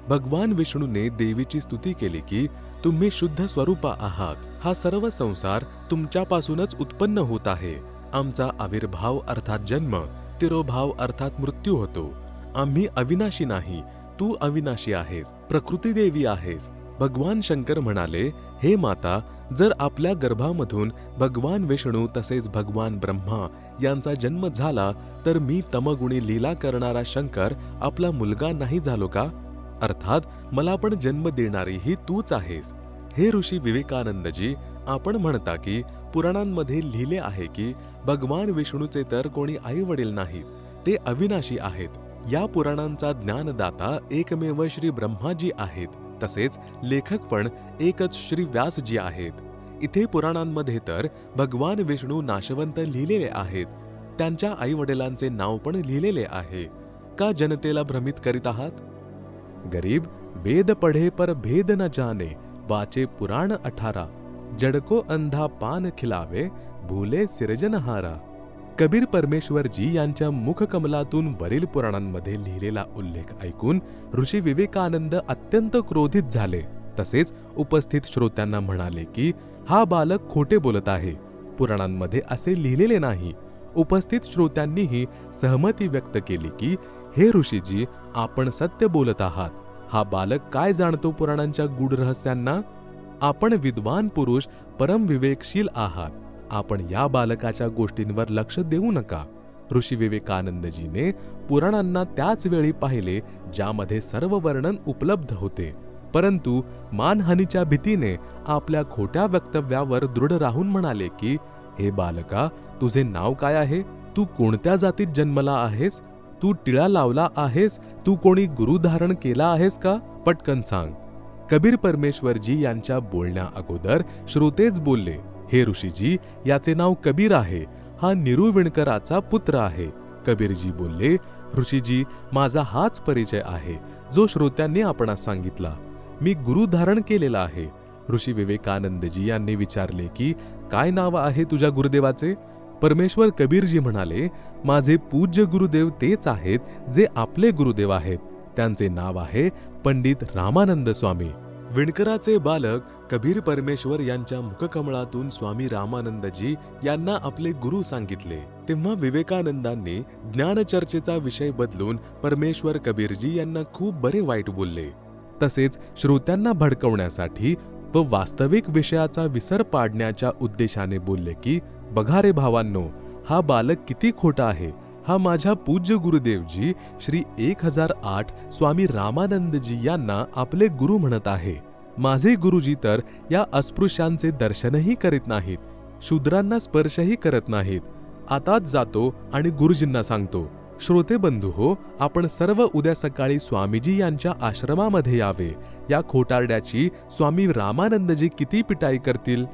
भगवान विष्णूने देवीची स्तुती केली की तुम्ही शुद्ध स्वरूपा आहात. हा सर्व संसार तुमच्यापासूनच उत्पन्न होत आहे. आमचा आविर्भाव अर्थात जन्म, तिरोभाव अर्थात मृत्यू होतो. आम्ही अविनाशी नाही, तू अविनाशी आहेस, प्रकृती देवी आहेस. भगवान शंकर म्हणाले, हे माता, जर आपल्या गर्भामधून भगवान विष्णू तसेच भगवान ब्रह्मा यांचा जन्म झाला तर मी तमगुणी लीला करणारा शंकर आपला मुलगा नाही झालो का? अर्थात मला पण जन्म देणारीही तूच आहेस. हे ऋषी विवेकानंदजी, आपण म्हणता की पुराणांमध्ये लिहिले आहे की भगवान विष्णूचे तर कोणी आई वडील नाहीत, ते अविनाशी आहेत. या पुराणांचा ज्ञानदाता एकमेव श्री ब्रह्माजी आहेत. तसेच लेखक पण एकच श्री व्यासजी आहेत. इथे पुराणांमध्ये तर भगवान विष्णू नाशवंत लिहिलेले आहेत. त्यांच्या आई वडिलांचे नाव पण लिहिलेले आहे. का जनतेला भ्रमित करीत आहात? गरीब वेद पढ़े पर भेद न जाने, वाचे पुराण 18, जड़को अंधा पान खिलावे, भूले सिरजनहारा. कबीर परमेश्वरजी यांच्या मुखकमलातून वरील पुराणांमध्ये लिहिलेला उल्लेख ऐकून ऋषी विवेकानंद अत्यंत क्रोधित झाले. तसेच उपस्थित श्रोत्यांना म्हणाले की हा बालक खोटे बोलत आहे, पुराणांमध्ये असे लिहिलेले नाही. उपस्थित श्रोत्यांनीही सहमती व्यक्त केली की हे ऋषीजी, आपण सत्य बोलत आहात. हा बालक काय जाणतो पुराणांच्या गूढ रहस्यांना? आपण विद्वान पुरुष परम विवेकशील आहात. आपण या बालकाच्या गोष्टींवर लक्ष देऊ नका. ऋषी विवेकानंदजीने पुराणांना त्याच वेळी पाहिले ज्यामध्ये सर्व वर्णन उपलब्ध होते, परंतु मानहानीच्या भीतीने आपल्या खोट्या वक्तव्यावर दृढ राहून म्हणाले की हे बालका, तुझे नाव काय आहे? तू कोणत्या जातीत जन्मला आहेस? तू टिळा लावला आहेस? तू कोणी गुरु धारण केला आहेस का? पटकन सांग. कबीर परमेश्वरजी यांच्या बोलण्या अगोदर श्रोतेच बोलले, हे ऋषीजी, याचे नाव कबीर आहे. हा निरू विणकराचा पुत्र आहे. कबीरजी बोलले, ऋषीजी, माझा हाच परिचय आहे जो श्रोत्यांनी आपणास सांगितला. मी गुरु धारण केलेला आहे. ऋषी विवेकानंदजी यांनी विचारले की काय नाव आहे तुझ्या गुरुदेवाचे? परमेश्वर कबीरजी म्हणाले, माझे पूज्य गुरुदेव तेच आहेत जे आपले गुरुदेव आहेत. त्यांचे नाव आहे पंडित रामानंद स्वामी. विणकराचे बालक कबीर परमेश्वर यांच्या मुखकमळातून स्वामी रामानंदजी यांना आपले गुरु सांगितले. तेव्हा विवेकानंदांनी ज्ञानचर्चेचा विषय बदलून परमेश्वर कबीरजी यांना खूप बरे वाईट बोलले. तसेच श्रोत्यांना भडकवण्यासाठी व वास्तविक विषयाचा विसर पाडण्याच्या उद्देशाने बोलले की बघा रे भावांनो, हा बालक किती खोटा आहे. हा माझ्या पूज्य गुरुदेवजी श्री 1008 स्वामी रामानंदजी यांना आपले गुरु म्हणत आहे. माझे गुरुजी तर या अस्पृश्यांचे दर्शनही करीत नाहीत, शूद्रांना स्पर्शही करत नाहीत. आताच जातो आणि गुरुजींना सांगतो. श्रोते बंधू हो, आपण सर्व उद्या सकाळी स्वामीजी यांच्या आश्रमामध्ये यावे. या खोटारड्याची स्वामी रामानंदजी किती पिटाई करतील.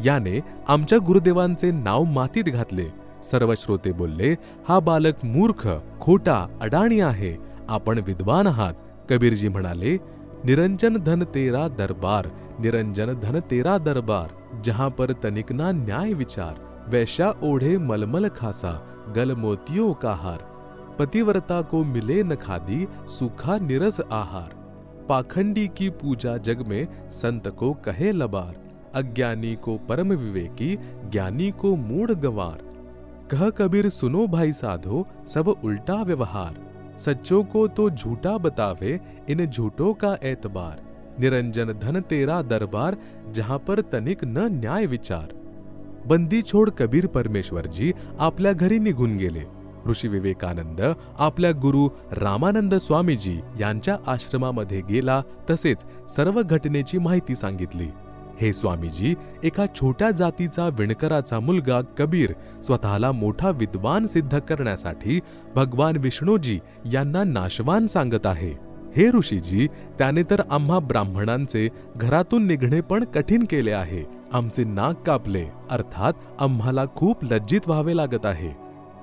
याने आमच्या गुरुदेवांचे नाव मातीत घातले. सर्व श्रोते बोलले, हा बालक मूर्ख, खोटा, अडाणी आहे. आपण विद्वान आहात. कबीरजी म्हणाले, निरंजन धन तेरा दरबार, निरंजन धन तेरा दरबार, जहां पर तनिक ना न्याय विचार, वैश्या ओढ़े मलमल खासा, गल मोतियों का हार, पतिव्रता को मिले न खादी, सूखा निरस आहार, पाखंडी की पूजा जग में संत को कहे लबार, अज्ञानी को परम विवेकी, ज्ञानी को मूढ़ गंवार, कह कबीर सुनो भाई साधो, सब उल्टा व्यवहार, सच्चों को तो झूठा बतावे, इन झूठों का एतबार, निरंजन धन तेरा दरबार, जहां पर तनिक न न्याय विचार. बंदी छोड कबीर परमेश्वरजी आपल्या घरी निघून गेले. ऋषी विवेकानंद आपल्या गुरु रामानंद स्वामीजी यांच्या आश्रमामध्ये गेला. तसेच सर्व घटनेची माहिती सांगितली. हे स्वामीजी, एका छोट्या जातीचा विणकराचा मुलगा कबीर स्वतःला मोठा विद्वान सिद्ध करण्यासाठी भगवान विष्णूजी यांना नाशवान सांगत आहे. हे ऋषीजी, त्याने तर आम्हा ब्राह्मणांचे घरातून निघणे पण कठीण केले आहे. आमचे नाक कापले, अर्थात आम्हाला खूप लज्जित व्हावे लागत आहे.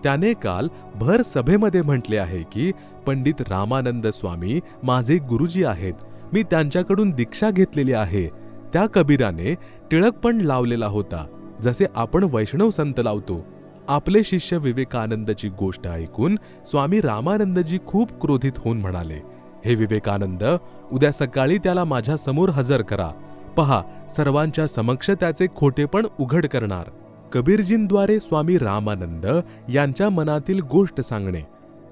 त्याने काल भर सभेमध्ये म्हटले आहे की पंडित रामानंद स्वामी माझे गुरुजी आहेत. मी त्यांच्याकडून दीक्षा घेतलेली आहे. त्या कबीराने टिळक पण लावलेला होता, जसे आपण वैष्णव संत लावतो. आपले शिष्य विवेकानंदची गोष्ट ऐकून स्वामी रामानंदजी खूप क्रोधित होऊन म्हणाले, हे विवेकानंद, उद्या सकाळी त्याला माझ्या समोर हजर करा. पहा, सर्वांच्या समक्ष त्याचे खोटेपण उघड करणार. कबीरजींद्वारे स्वामी रामानंद यांच्या मनातील गोष्ट सांगणे.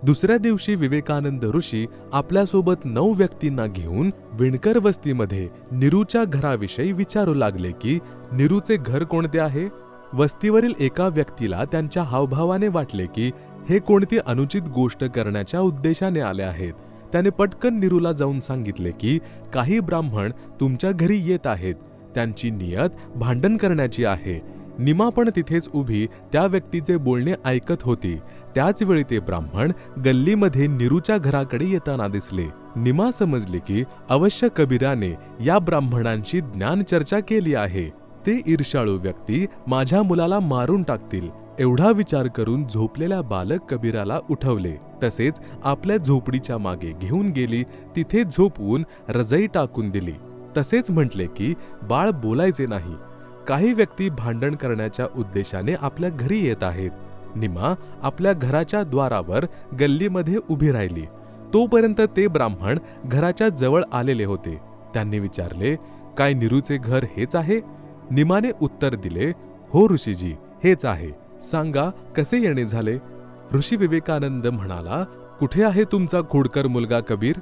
दुसऱ्या दिवशी विवेकानंद ऋषी आपल्यासोबत 9 व्यक्तींना घेऊन विणकर वस्तीमध्ये निरूच्या घराविषयी विचारू लागले की निरूचे घर कोणते आहे. वस्तीवरील एका व्यक्तीला त्यांच्या हावभावाने वाटले की हे कोणती अनुचित गोष्ट करण्याच्या उद्देशाने आले आहेत. त्याने पटकन निरूला जाऊन सांगितले की काही ब्राह्मण तुमच्या घरी येत आहेत. त्यांची नियत भांडण करण्याची आहे. निमा पण तिथेच उभी त्या व्यक्तीचे बोलणे ऐकत होती. त्याच वेळी ते ब्राह्मण गल्लीमध्ये निरूच्या घराकडे येताना दिसले. निमा समजली की अवश्य कबीराने या ब्राह्मणांची ज्ञान चर्चा केली आहे. ते ईर्ष्याळू व्यक्ती माझ्या मुलाला मारून टाकतील. एवढा विचार करून झोपलेल्या बालक कबीराला उठवले. तसेच आपल्या झोपडीच्या मागे घेऊन गेली. तिथे झोपवून रजई टाकून दिली. तसेच म्हटले की बाळ बोलायचे नाही. काही व्यक्ती भांडण करण्याच्या उद्देशाने आपल्या घरी येत आहेत. निमा आपल्या घराच्या द्वारावर गल्लीमध्ये उभी राहिली. तोपर्यंत ते ब्राह्मण घराच्या जवळ आलेले होते. त्यांनी विचारले, काय निरूचे घर हेच आहे? निमाने उत्तर दिले, हो ऋषीजी, हेच आहे. सांगा कसे येणे झाले? ऋषी विवेकानंद म्हणाला, कुठे आहे तुमचा खोडकर मुलगा कबीर?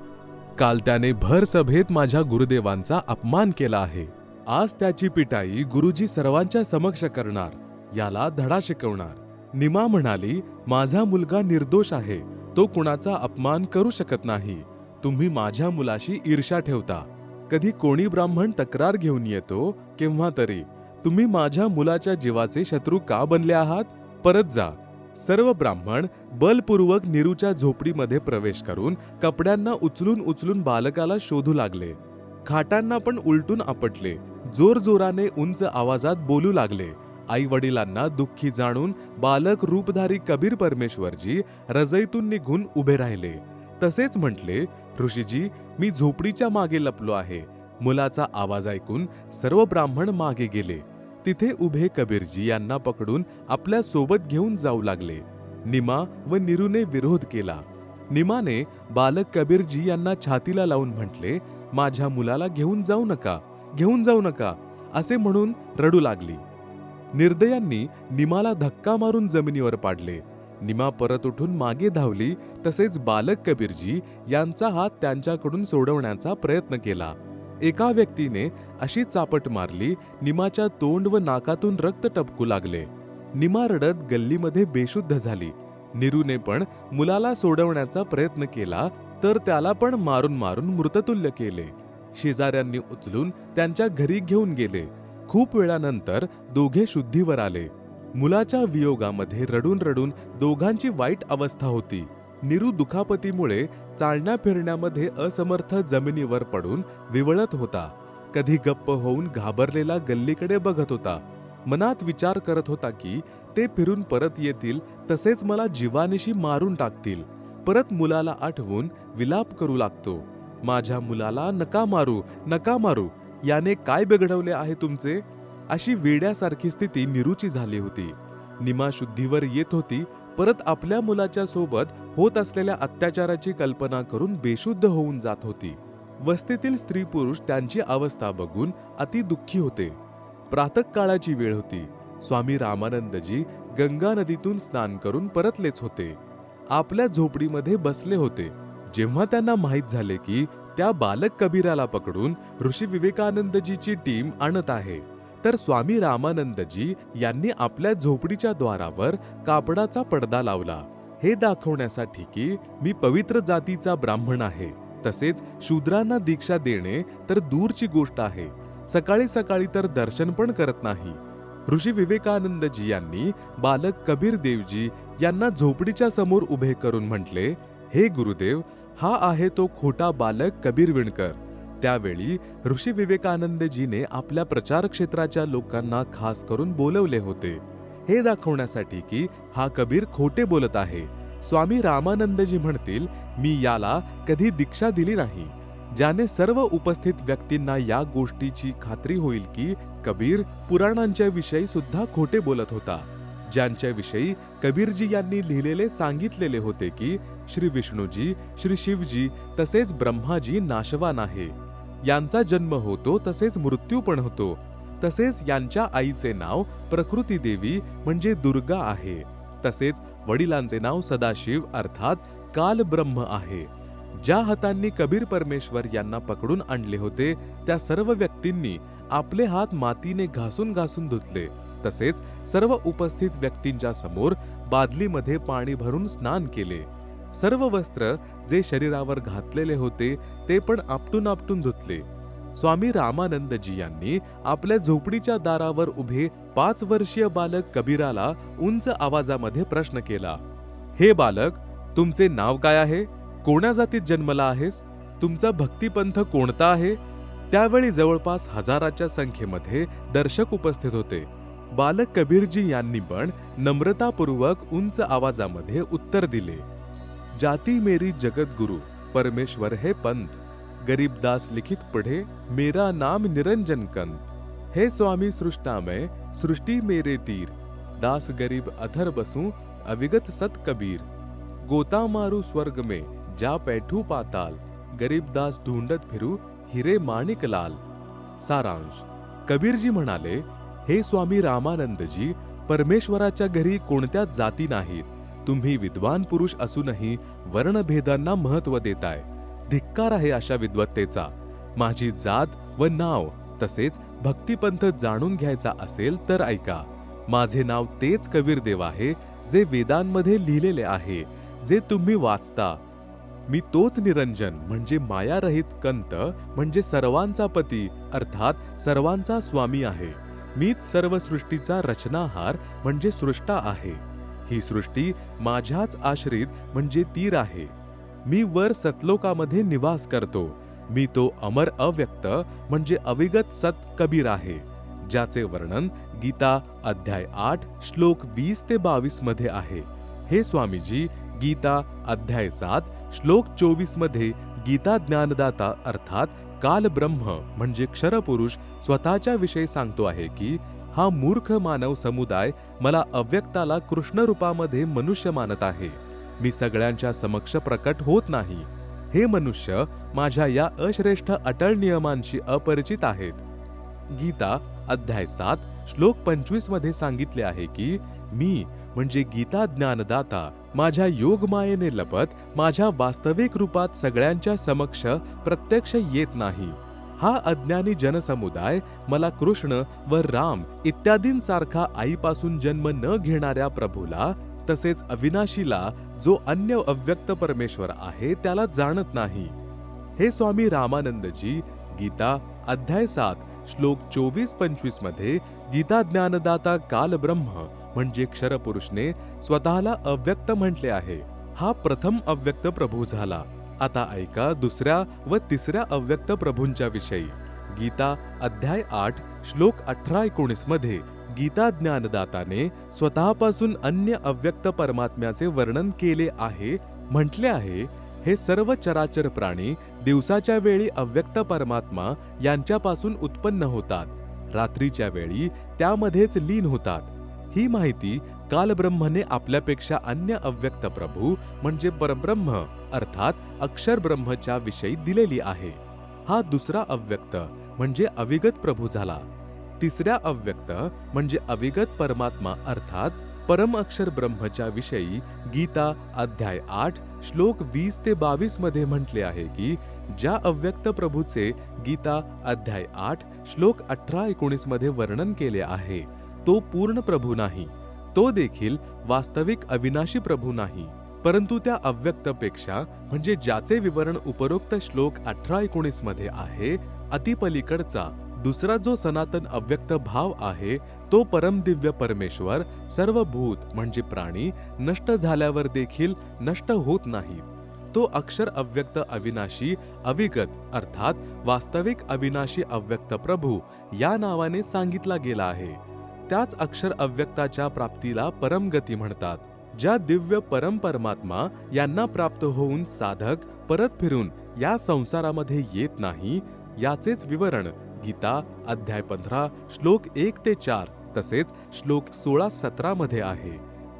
काल त्याने भर सभेत माझ्या गुरुदेवांचा अपमान केला आहे. आज त्याची पिटाई गुरुजी सर्वांच्या समक्ष करणार, याला धडा शिकवणार. निमा म्हणाली, माझा मुलगा निर्दोष आहे. तो कुणाचा अपमान करू शकत नाही. तुम्ही माझ्या मुलाशी ईर्ष्या ठेवता. कधी कोणी ब्राह्मण तक्रार घेऊन येतो केव्हा तरी. तुम्ही माझ्या मुलाच्या जीवाचे शत्रू का बनले आहात? परत जा. सर्व ब्राह्मण बलपूर्वक निरूच्या झोपडीमध्ये प्रवेश करून कपड्यांना उचलून उचलून बालकाला शोधू लागले. खाटांना पण उलटून आपटले. जोरजोराने उंच आवाजात बोलू लागले. आई वडिलांना दुःखी जाणून बालक रूपधारी कबीर परमेश्वरजी रजईतून निघून उभे राहिले. तसेच म्हटले, ऋषीजी, मी झोपडीच्या मागे लपलो आहे. मुलाचा आवाज ऐकून सर्व ब्राह्मण मागे गेले. तिथे उभे कबीरजी यांना पकडून आपल्या सोबत घेऊन जाऊ लागले. निमा व निरूने विरोध केला. निमाने बालक कबीरजी यांना छातीला लावून म्हटले, माझ्या मुलाला घेऊन जाऊ नका, घेऊन जाऊ नका असे म्हणून रडू लागली. निर्दयांनी निमाला धक्का मारून जमिनीवर पाडले. निमा परत उठून मागे धावली. तसेच बालक कबीरजी यांचा हात त्यांच्याकडून सोडवण्याचा प्रयत्न केला. एका व्यक्तीने अशी चापट मारली, निमाच्या तोंड व नाकातून रक्त टपकू लागले. निमा रडत गल्लीमध्ये बेशुद्ध झाली. निरूने पण मुलाला सोडवण्याचा प्रयत्न केला, तर त्याला पण मारून मारून मृततुल्य केले. शेजाऱ्यांनी उचलून त्यांच्या घरी घेऊन गेले. खूप वेळानंतर दोघे शुद्धीवर आले. मुलाच्या वियोगामध्ये रडून रडून दोघांची वाईट अवस्था होती. निरू दुखापतीमुळे चालण्या फिरण्यामध्ये असमर्थ जमिनीवर पडून विवळत होता. कधी गप्प होऊन घाबरलेला गल्लीकडे बघत होता. मनात विचार करत होता की ते फिरून परत येतील, तसेच मला जीवानिशी मारून टाकतील. परत मुलाला आठवून विलाप करू लागतो, माझ्या मुलाला नका मारू, नका मारू, याने काय बिघडवले आहे तुमचे? अशी वेड्यासारखी स्थिती निरूची झाली होती. निमा शुद्धीवर येत होती. परत आपल्या मुलाच्या सोबत होत असलेल्या अत्याचाराची कल्पना करून बेशुद्ध होऊन जात होती. वस्तीतील स्त्री पुरुष त्यांची अवस्था बघून अति दुःखी होते. प्रातःकाळाची वेळ होती. स्वामी रामानंदजी गंगा नदीतून स्नान करून परतलेच होते. आपल्या झोपडीमध्ये बसले होते. जेव्हा त्यांना माहीत झाले की त्या बालक कबीराला पकडून ऋषी विवेकानंदजीची टीम आणत आहे, तर स्वामी रामानंदजी यांनी आपल्या झोपडीच्या द्वारावर कापडाचा पडदा लावला. हे दाखवण्यासाठी की मी पवित्र जातीचा ब्राह्मण आहे. तसेच शूद्रांना दीक्षा देणे तर दूरची गोष्ट आहे. सकाळी सकाळी तर दर्शन पण करत नाही. ऋषी विवेकानंदजी यांनी बालक कबीर देवजी यांना झोपडीच्या समोर उभे करून म्हटले, हे गुरुदेव, हा आहे तो खोटा बालक कबीर विणकर. त्यावेळी ऋषी विवेकानंदजीने आपल्या प्रचार क्षेत्राच्या लोकांना खास करून बोलवले होते, हे दाखवण्यासाठी की हा कबीर खोटे बोलत आहे. स्वामी रामानंदजी म्हणतील, मी याला कधी दीक्षा दिली नाही. ज्याने सर्व उपस्थित व्यक्तींना या गोष्टीची खात्री होईल की कबीर पुराणांच्या विषयी सुद्धा खोटे बोलत होता. ज्यांच्या विषयी कबीरजी यांनी लिहिलेले सांगितलेले होते की श्री विष्णूजी, श्री शिवजी तसेच ब्रह्माजी नाशवान आहे. यांचा जन्म होतो तसेच मृत्यू पण होतो. तसेच यांच्या आईचे नाव प्रकृती देवी म्हणजे दुर्गा आहे. तसेच वडिलांचे नाव सदाशिव अर्थात काल ब्रह्म आहे. ज्या हातांनी कबीर परमेश्वर यांना पकडून आणले होते त्या सर्व व्यक्तींनी आपले हात मातीने घासून घासून धुतले. तसेच सर्व उपस्थित व्यक्तींच्या समोर बादलीमध्ये पाणी भरून स्नान केले. सर्व वस्त्र जे शरीरावर घातलेले होते ते पण आपटून आपटून धुतले. स्वामी रामानंदजी यांनी आपल्या झोपडीच्या दारावर उभे 5 वर्षीय बालक कबीराला उंच आवाजामध्ये प्रश्न केला, हे बालक, तुमचे नाव काय आहे? कोण्या जातीत जन्मला आहेस? तुमचा भक्तिपंथ कोणता आहे? त्यावेळी जवळपास हजाराच्या संख्येमध्ये दर्शक उपस्थित होते. बालक कबीरजी यांनी पण नम्रतापूर्वक उंच आवाजामध्ये उत्तर दिले, जाती मेरी जगत गुरु, परमेश्वर है पंथ, गरीबदास लिखित पढ़े, मेरा नाम निरंजन कंत. हे स्वामी सृष्टामय, सृष्टि मेरे तीर, दास गरीब अधर बसूं, अविगत सत कबीर. गोता मारू स्वर्ग में, जा पैठू पाताल, गरीबदास ढूंढत फिरू, हिरे माणिक लाल. सारांश. कबीरजी म्हणाले, हे स्वामी रामानंदजी, परमेश्वराच्या घरी कोणत्याच जाती नाहीत. तुम्ही विद्वान पुरुष असूनही वर्णभेदांना महत्व देताय. धिक्कार आहे अशा विद्वत्तेचा. माझी जात व नाव तसेच भक्तिपंथ जाणून घ्यायचा असेल तर ऐका. माझे नाव तेच कबीर देव आहे जे वेदांमध्ये लिहिलेले आहे, जे तुम्ही वाचता. मी तोच निरंजन म्हणजे मायारहित कंत म्हणजे सर्वांचा पती अर्थात सर्वांचा स्वामी आहे. मीच सर्व सृष्टीचा रचनाहार म्हणजे सृष्टा आहे. ही सृष्टी माझ्याच आश्रित म्हणजे तीर आहे. मी वर सतलोकामध्ये निवास करतो. मी तो अमर अव्यक्त म्हणजे अविगत सत कबीर आहे, ज्याचे वर्णन गीता अध्याय 8 श्लोक 20 ते 22 मध्ये आहे. हे स्वामीजी, गीता अध्याय 7 श्लोक 24 मध्ये गीता ज्ञानदाता अर्थात काल ब्रह्म म्हणजे क्षरपुरुष स्वतःच्या विषयी सांगतो आहे की हा मूर्ख मानव समुदाय मला अव्यक्ताला कृष्ण रूपामध्ये मनुष्य मानत आहे. मी सगळ्यांच्या समक्ष प्रकट होत नाही. हे मनुष्य माझ्या या अश्रेष्ठ अटळ नियमांशी अपरिचित आहेत. गीता अध्याय 7 श्लोक 25 मध्ये सांगितले आहे की मी म्हणजे गीता ज्ञानदाता माझ्या योगमायेने लपत माझ्या वास्तविक रूपात सगळ्यांच्या समक्ष प्रत्यक्ष येत नाही. हा अज्ञानी जनसमुदाय मला कृष्ण व राम इत्यादींसारखा आईपासून जन्म न घेणाऱ्या प्रभूला तसेच अविनाशीला जो अन्य अव्यक्त परमेश्वर आहे त्याला जाणत नाही. हे स्वामी रामानंदजी, गीता अध्याय 7 श्लोक 24-25 मध्ये गीता ज्ञानदाता काल ब्रह्म म्हणजे क्षरपुरुषने स्वतःला अव्यक्त म्हटले आहे. हा प्रथम अव्यक्त प्रभू झाला. आता ऐका दुसऱ्या व तिसऱ्या अव्यक्त प्रभूंच्या विषयी. गीता अध्याय 8 श्लोक 18-19 मध्ये गीता ज्ञानदाताने स्वतःपासून अन्य अव्यक्त परमात्म्याचे वर्णन केले आहे. म्हटले आहे, हे सर्व चराचर प्राणी दिवसाच्या वेळी अव्यक्त परमात्मा यांच्यापासून उत्पन्न होतात, रात्रीच्या वेळी त्यामध्येच लीन होतात. ही माहिती कालब्रह्मने आपल्यापेक्षा अन्य अव्यक्त प्रभू म्हणजे परब्रह्म अर्थात अक्षर ब्रह्मच्या विषयी दिलेली आहे. हा दुसरा अव्यक्त म्हणजे अविगत प्रभू झाला. तिसऱ्या अव्यक्त म्हणजे अविगत परमात्मा अर्थात परम अक्षर ब्रह्मच्या विषयी गीता अध्याय 8 श्लोक 20 ते 22 मध्ये म्हटले आहे की ज्या अव्यक्त प्रभूचे गीता अध्याय 8 श्लोक 18-19 मध्ये वर्णन केले आहे तो पूर्ण प्रभू नाही. तो देखील वास्तविक अविनाशी प्रभू नाही, परंतु त्या अव्यक्तपेक्षा म्हणजे ज्याचे विवरण उपरोक्त श्लोक 18-19 मध्ये आहे अतिपलीकडचा दुसरा जो सनातन अव्यक्त भाव आहे तो परमदिव्य परमेश्वर सर्व भूत म्हणजे प्राणी नष्ट झाल्यावर देखील नष्ट होत नाहीत. तो अक्षर अव्यक्त अविनाशी अविगत अर्थात वास्तविक अविनाशी अव्यक्त प्रभू या नावाने सांगितला गेला आहे. त्याच अक्षर अव्यक्ताच्या प्राप्तीला परमगती म्हणतात. ज्या दिव्य परम परमात्मा यांना प्राप्त होऊन साधक परत फिरून या संसारामध्ये येत नाही याचेच विवरण गीता अध्याय 15 श्लोक 1 ते 4 तसेच श्लोक 16-17 मध्ये आहे.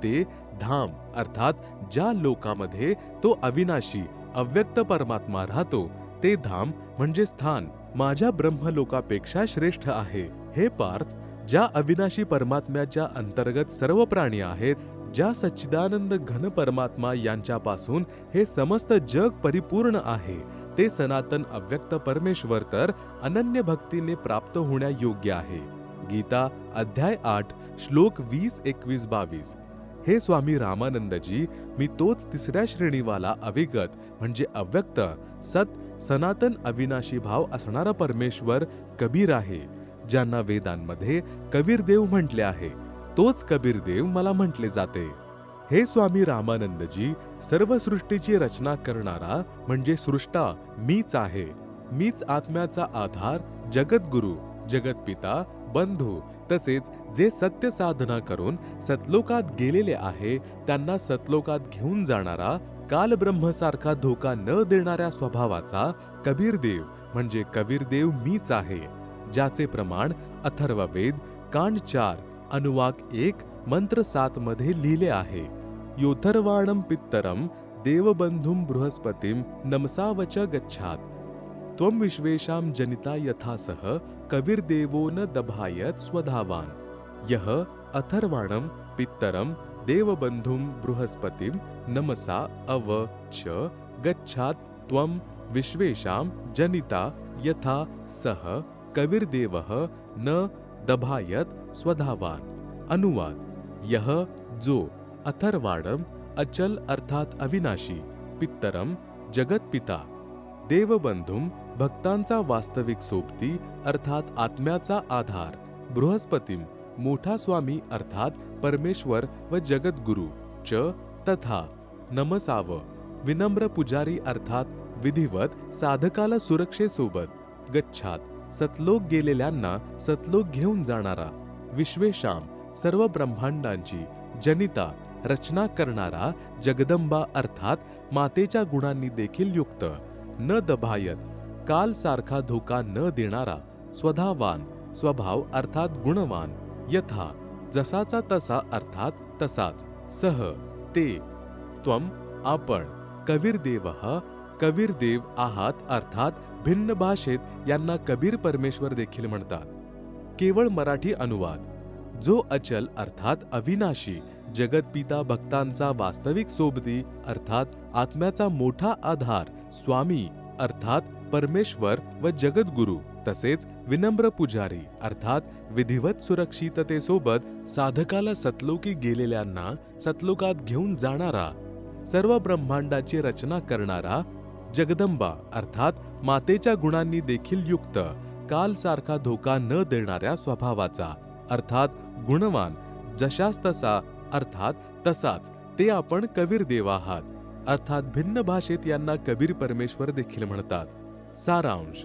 ते धाम अर्थात ज्या लोकामध्ये तो अविनाशी अव्यक्त परमात्मा राहतो ते धाम म्हणजे स्थान माझ्या ब्रह्मलोकापेक्षा श्रेष्ठ आहे. हे पार्थ, ज्या अविनाशी परमात्म्याच्या अंतर्गत सर्व प्राणी आहेत, ज्या सच्चिदानंद घन परमात्मा यांच्यापासून हे समस्त जग परिपूर्ण आहे, ते सनातन अव्यक्त परमेश्वर तर अनन्य भक्तीने प्राप्त होण्या योग्य आहे. गीता अध्याय 8 श्लोक 20, 21, 22. हे स्वामी रामानंदजी, मी तोच तिसऱ्या श्रेणीवाला अविगत म्हणजे अव्यक्त सत सनातन अविनाशी भाव असणारा परमेश्वर कबीर आहे. ज्यांना वेदांमध्ये कबीरदेव म्हटले आहे, तोच कबीरदेव मला म्हटले जाते. हे स्वामी रामानंदजी, सर्व सृष्टीची रचना करणारा म्हणजे सृष्टा मीच आहे. मीच आत्म्याचा आधार, जगद्गुरु, जगतपिता, बंधू, तसेच जे सत्य साधना करून सतलोकात गेलेले आहे त्यांना सतलोकात घेऊन जाणारा, कालब्रह्मसारखा धोका न देणाऱ्या स्वभावाचा कबीरदेव म्हणजे कबीरदेव मीच आहे. ज्याचे प्रमाण अथर्ववेद कांड 4 अनुवाक 1 मंत्र 7 मध्ये लिहिले आहे. योथर्वाणं पित्तरं देवबंधुं बृहस्पतिं नमसावच गच्छात. त्वं विश्वेशां जनिता यथा सह कबीरदेवो न दभायत स्वधावान. यह अथर्वाणं पित्तरं देवबंधुं बृहस्पतिं नमसा अव च गच्छात त्वं विश्वेशां जनिता यथा सह कबीरदेवः न दभायत स्वधावान. अनुवाद: यह जो अथर्वाणम अचल अर्थात अविनाशी, पित्तरम जगतपिता, देवबंधुम भक्तांचा वास्तविक सोबती अर्थात आत्म्याचा आधार, बृहस्पतीम मोठा स्वामी अर्थात परमेश्वर व जगद्गुरु च तथा नमसाव विनम्र पुजारी अर्थात विधिवत साधकाला सुरक्षेसोबत गच्छात सतलोक गेलेल्यांना सतलोक घेऊन जाणारा, विश्वेशाम सर्व ब्रह्मांडांची जनिता रचना करणारा, जगदंबा अर्थात मातेच्या गुणांनी देखील युक्त, न दभायत काल सारखा धोका न देणारा, स्वधावान स्वभाव अर्थात गुणवान, यथा जसाचा तसा अर्थात तसाच, सह ते, त्वम आपण, कबीरदेवः कबीरदेव आहात अर्थात भिन्न भाषेत यांना कबीर परमेश्वर देखील म्हणतात. केवळ मराठी अनुवाद: जो अचल अर्थात अविनाशी, जगतपिता भक्तांचा वास्तविक सोबती अर्थात आत्म्याचा मोठा आधार, स्वामी अर्थात परमेश्वर व जगद्गुरु, तसेच विनम्र पुजारी अर्थात विधिवत सुरक्षिततेसोबत साधकाला सतलोकी गेलेल्यांना सतलोकात घेऊन जाणारा, सर्व ब्रह्मांडाची रचना करणारा, जगदंबा अर्थात मातेच्या गुणांनी देखील युक्त, काल सारखा धोका न देणाऱ्या स्वभावाचा अर्थात गुणवान, जशास तसा अर्थात तसाच ते आपण कबीरदेव आहात अर्थात भिन्न भाषेत यांना कबीर परमेश्वर देखील म्हणतात. सारांश: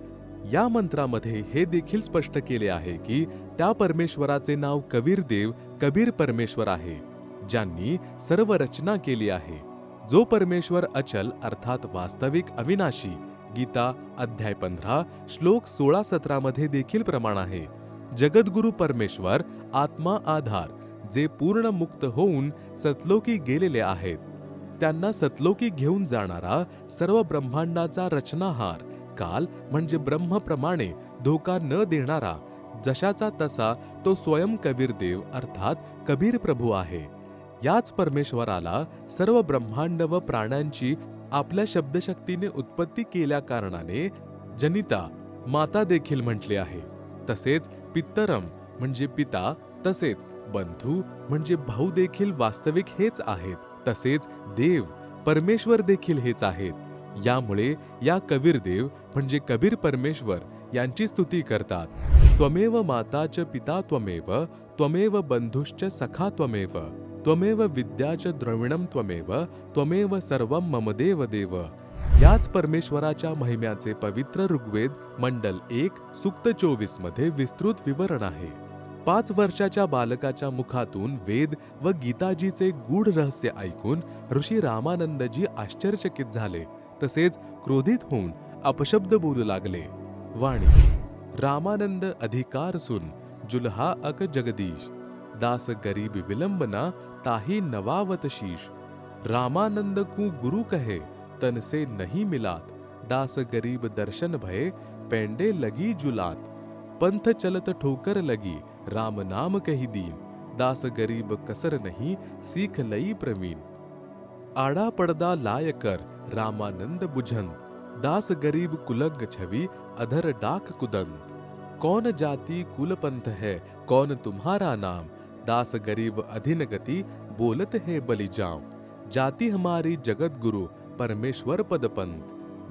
या मंत्रामध्ये हे देखील स्पष्ट केले आहे की त्या परमेश्वराचे नाव कबीरदेव कबीर परमेश्वर आहे, ज्यांनी सर्व रचना केली आहे. जो परमेश्वर अचल अर्थात वास्तविक अविनाशी, गीता अध्याय 15 श्लोक 16-17 मध्ये देखील प्रमाण आहे. जगद्गुरु परमेश्वर आत्मा आधार, जे पूर्ण मुक्त होऊन सतलोकी गेलेले आहेत त्यांना सतलोकी घेऊन जाणारा, सर्व ब्रह्मांडाचा रचनाहार, काल म्हणजे ब्रह्मप्रमाणे धोका न देणारा, जशाचा तसा तो स्वयं कबीरदेव अर्थात कबीर प्रभू आहे. याच परमेश्वराला सर्व ब्रह्मांड व प्राण्यांची आपल्या शब्दशक्तीने उत्पत्ती केल्या कारणाने जनिता माता देखील म्हटले आहे. तसेच पित्तरम म्हणजे पिता, तसेच बंधू म्हणजे भाऊ देखील वास्तविक हेच आहेत. तसेच देव परमेश्वर देखील हेच आहेत. यामुळे या कबीरदेव म्हणजे कबीर परमेश्वर यांची स्तुती करतात. त्वमेव माता च पिता त्वमेव, त्वमेव बंधुश्च सखा त्वमेव, त्वमेव विद्या च द्रविणं त्वमेव, त्वमेव सर्वं मम देव देव. याच परमेश्वराच्या महिम्याचे पवित्र ऋग्वेद मंडल 1 सूक्त 24 मध्ये विस्तृत विवरण आहे. 5 वर्षाच्या बालकाच्या मुखातून वेद व गीताजीचे गूढ रहस्य ऐकून ऋषी रामानंदजी आश्चर्यचकित झाले. तसेच क्रोधित होऊन अपशब्द बोलू लागले. वाणी: रामानंद अधिकार सुन जुल्हा अक जगदीश, दास गरीब विलंबना ताही नवावत शीश. रामानंद को गुरु कहे तन से नहीं मिलात, दास गरीब दर्शन भय पेंडे लगी जुलात. पंथ चलत ठोकर लगी राम नाम कही दीन, दास गरीब कसर नहीं सीख लई प्रवीण. आड़ा पड़दा लाय कर रामानंद बुझंत, दास गरीब कुलंग छवि अधर डाक कुदंत. कौन जाति कुल पंथ है कौन तुम्हारा नाम, दास गरीब अधीन गति बोलत है बलि जाऊं. जाति हमारी जगत गुरु परमेश्वर पद पंथ,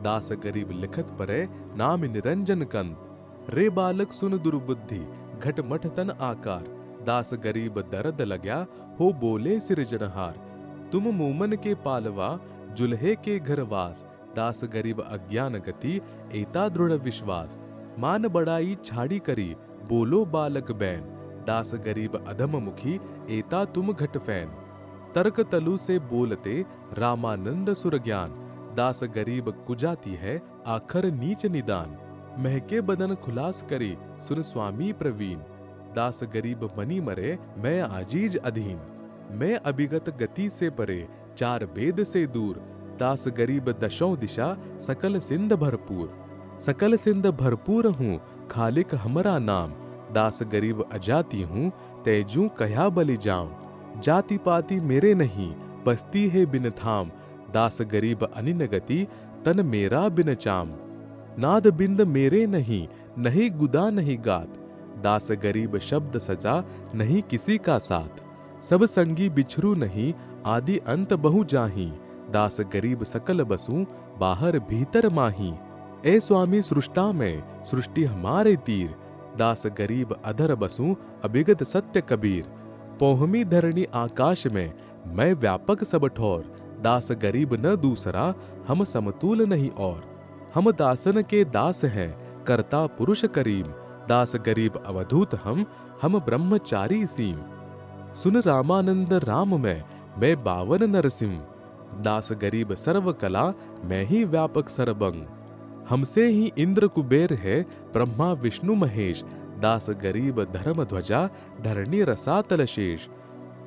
दास गरीब लिखत परे नाम निरंजन कंत। रे बालक सुन दुर्बुद्धि घट मठ तन आकार। दास गरीब दर्द लग्या हो बोले सिरजनहार। तुम मोमन के पालवा जुल्हे के घर वास। दास गरीब अज्ञान गति एता दृढ़ विश्वास। मान बड़ाई छाड़ी करी बोलो बालक बैन। दास गरीब अधम मुखी एता तुम घट फैन। तर्क तलु से बोलते रामानंद सुर ज्ञान। दास गरीब कुजाती है आखर नीच निदान। महके बदन खुलास करी सुन स्वामी प्रवीण। दास गरीब मनी मरे मैं आजीज अधीन। मैं अभिगत गति से परे चार वेद से दूर। दास गरीब दशों दिशा सकल सिंध भरपूर। सकल सिंध भरपूर हूँ खालिक हमरा नाम। दास गरीब अजाति हूँ तेजू कया बलि जाऊं। जाति पाति मेरे नहीं बसती है बिन थाम। दास गरीब अनिन गति तन मेरा बिन चाम। नाद बिंद मेरे नहीं नहीं गुदा नहीं गात। दास गरीब शब्द सजा नहीं किसी का साथ। सब संगी बिछरू नहीं आदि अंत बहु जाही। दास गरीब सकल बसू बाहर भीतर माही। ए स्वामी सृष्टा में सृष्टि हमारे तीर। दास गरीब अधर बसू अभिगत सत्य कबीर। पोहमी धरणी आकाश में मैं व्यापक सब ठोर। दास गरीब न दूसरा हम समतुल नहीं और। हम दासन के दास हैं करता पुरुष करीम। दास गरीब अवधूत हम ब्रह्मचारी सीम। सुन रामानंद राम में मैं बावन नरसिंह। दास गरीब सर्व कला मैं ही व्यापक सर्वंग। हमसे ही इंद्र कुबेर है ब्रह्मा विष्णु महेश। दास गरीब धर्म ध्वजा धरणी रसातल शेष।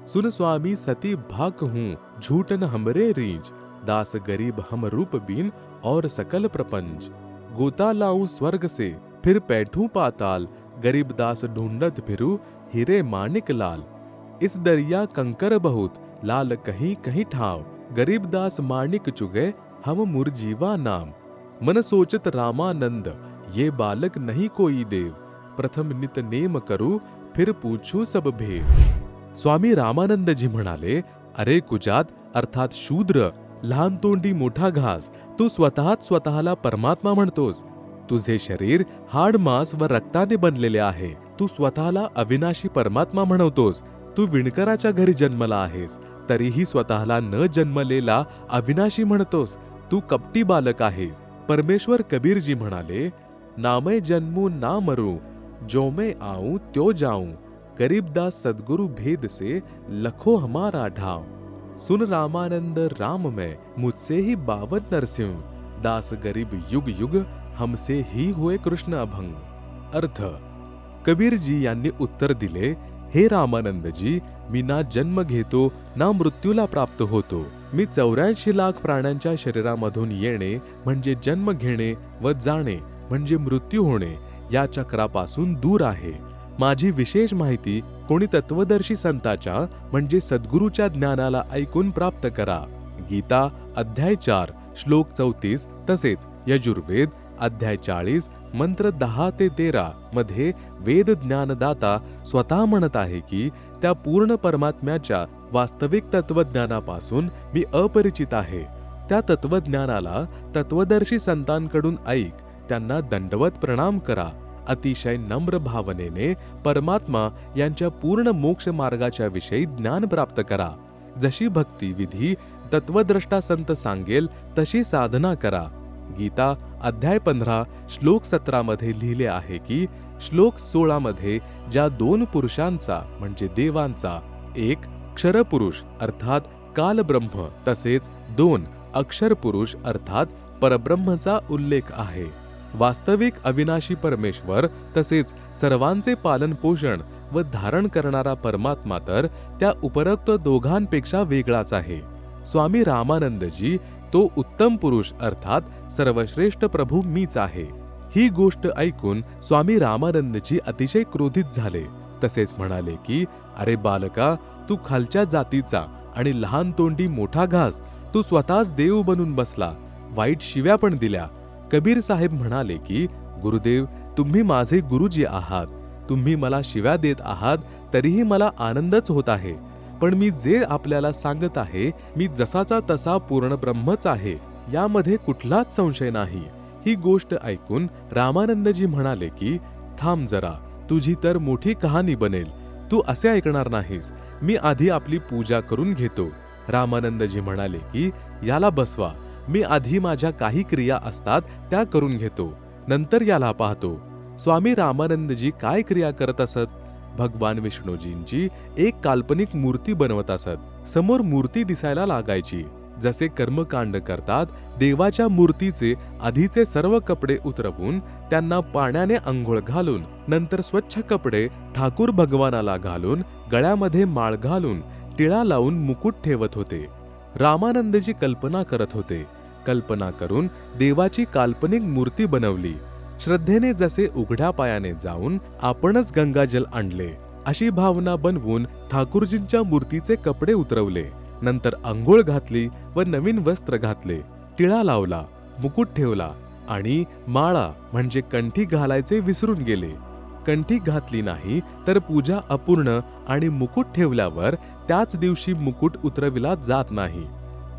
सुन स्वामी सती भाक हूँ झूठन हमरे रींज। दास गरीब हम रूप बीन और सकल प्रपंच। गोता लाऊं स्वर्ग से फिर पैठूं पाताल। गरीब दास ढूंढत फिरू हीरे मानिक लाल। इस दरिया कंकर बहुत लाल कहीं कहीं ठाव। गरीब दास मानिक चुगे हम मुरजीवा नाम। मन सोचत रामानंद ये बालक नहीं कोई देव। प्रथम नित नेम करू फिर पूछू सब भेद। स्वामी रामानंद जी म्हणाले, अरे कुजात अर्थात शूद्र, लहान तोंडी मोठा घास, तू स्वतःला परमात्मा म्हणतोस. तुझे शरीर हाड मांस व रक्ताने बनलेले आहे. तू स्वतःला अविनाशी परमात्मा म्हणवतोस. तू विणकराच्या घरी जन्मला आहेस, तरीही स्वतःला न जन्मलेला अविनाशी म्हणतोस. तू कपटी बालक आहेस. परमेश्वर कबीरजी म्हणाले, नामै जन्मू ना मरू, जो मैं आऊं त्यो जाऊं. गरीबदास सद्गुरु भेद से लखो हमारा ढाव. सुन रामानंद राम में मुझसे ही 52 नरसिंह. दास गरीब युग युग हमसे ही हुए कृष्ण अभंग. अर्थ, कबीरजी यांनी उत्तर दिले, हे रामानंदजी, मी ना जन्म घेतो ना मृत्यूला प्राप्त होतो. मी 84 लाख प्राण्यांच्या शरीरामधून येणे म्हणजे जन्म घेणे व जाणे म्हणजे मृत्यू होणे या चक्रापासून दूर आहे. माझी विशेष माहिती कोणी तत्वदर्शी संताच्या म्हणजे सद्गुरूच्या ज्ञानाला ऐकून प्राप्त करा. गीता अध्याय 4 श्लोक 34 तसेच यजुर्वेद अध्याय 40 मंत्र 10 ते 13 मध्ये वेद ज्ञानदाता स्वतः म्हणत आहे की त्या पूर्ण परमात्म्याच्या वास्तविक तत्वज्ञानापासून मी अपरिचित आहे. त्या तत्वज्ञानाला तत्वदर्शी संतांकडून ऐक, त्यांना दंडवत प्रणाम करा. अतिशय नम्र भावनेने परमात्मा यांच्या पूर्ण मोक्ष मार्गाच्या विषयी ज्ञान प्राप्त करा. जशी भक्ती विधी तत्वद्रष्टा संत सांगेल तशी साधना करा. गीता अध्याय 15 श्लोक 17 मध्ये लिहिले आहे की श्लोक 16 मध्ये ज्या 2 पुरुषांचा म्हणजे देवांचा, एक क्षरपुरुष अर्थात कालब्रह्म तसेच 2 अक्षर पुरुष अर्थात परब्रह्मचा उल्लेख आहे. वास्तविक अविनाशी परमेश्वर तसेच सर्वांचे पालन पोषण व धारण करणारा परमात्मा तर त्या उपरोक्त दोघांपेक्षा वेगळाच आहे. स्वामी रामानंदजी तो उत्तम पुरुष अर्थात सर्वश्रेष्ठ प्रभू मीच आहे. ही गोष्ट ऐकून स्वामी रामानंदजी अतिशय क्रोधित झाले. तसेच म्हणाले की अरे बालका, तू खालच्या जातीचा आणि लहान तोंडी मोठा घास, तू स्वतःच देव बनून बसला. वाईट शिव्या पण दिल्या. कबीर साहेब म्हणाले की गुरुदेव, तुम्ही माझे गुरुजी आहात. तुम्ही मला शिव्या देत आहात तरीही मला आनंदच होत आहे. पण मी जे आपल्याला सांगत आहे, मी जसाचा तसा पूर्ण ब्रह्मच आहे. यामध्ये कुठलाच संशय नाही. ही गोष्ट ऐकून रामानंदजी म्हणाले की थांब जरा, तुझी तर मोठी कहाणी बनेल. तू असे ऐकणार नाहीस. मी आधी आपली पूजा करून घेतो. रामानंदजी म्हणाले की याला बसवा. मी आधी माझ्या काही क्रिया असतात त्या करून घेतो, नंतर याला पाहतो. स्वामी रामानंदजी काय क्रिया करत असत? भगवान विष्णूजींची एक काल्पनिक मूर्ती बनवत असत. समोर मूर्ती दिसायला लागायची. जसे कर्मकांड करतात, देवाच्या मूर्तीचे आधीचे सर्व कपडे उतरवून त्यांना पाण्याने अंघोळ घालून, नंतर स्वच्छ कपडे ठाकूर भगवानाला घालून, गळ्यामध्ये माळ घालून, टिळा लावून मुकुट ठेवत होते. रामानंदजी कल्पना करत होते. कल्पना करून देवाची काल्पनिक मूर्ती बनवली. श्रद्धेने जसे उघड्या पायाने जाऊन आपणच गंगाजल आणले अशी भावना बनवून ठाकूरजींच्या मूर्तीचे कपडे उतरवले. नंतर अंघोळ घातली व नवीन वस्त्र घातले, टिळा लावला, मुकुट ठेवला आणि माळा म्हणजे कंठी घालायचे विसरून गेले. कंठी घातली नाही तर पूजा अपूर्ण आणि मुकुट ठेवल्यावर त्याच दिवशी मुकुट उतरविला जात नाही.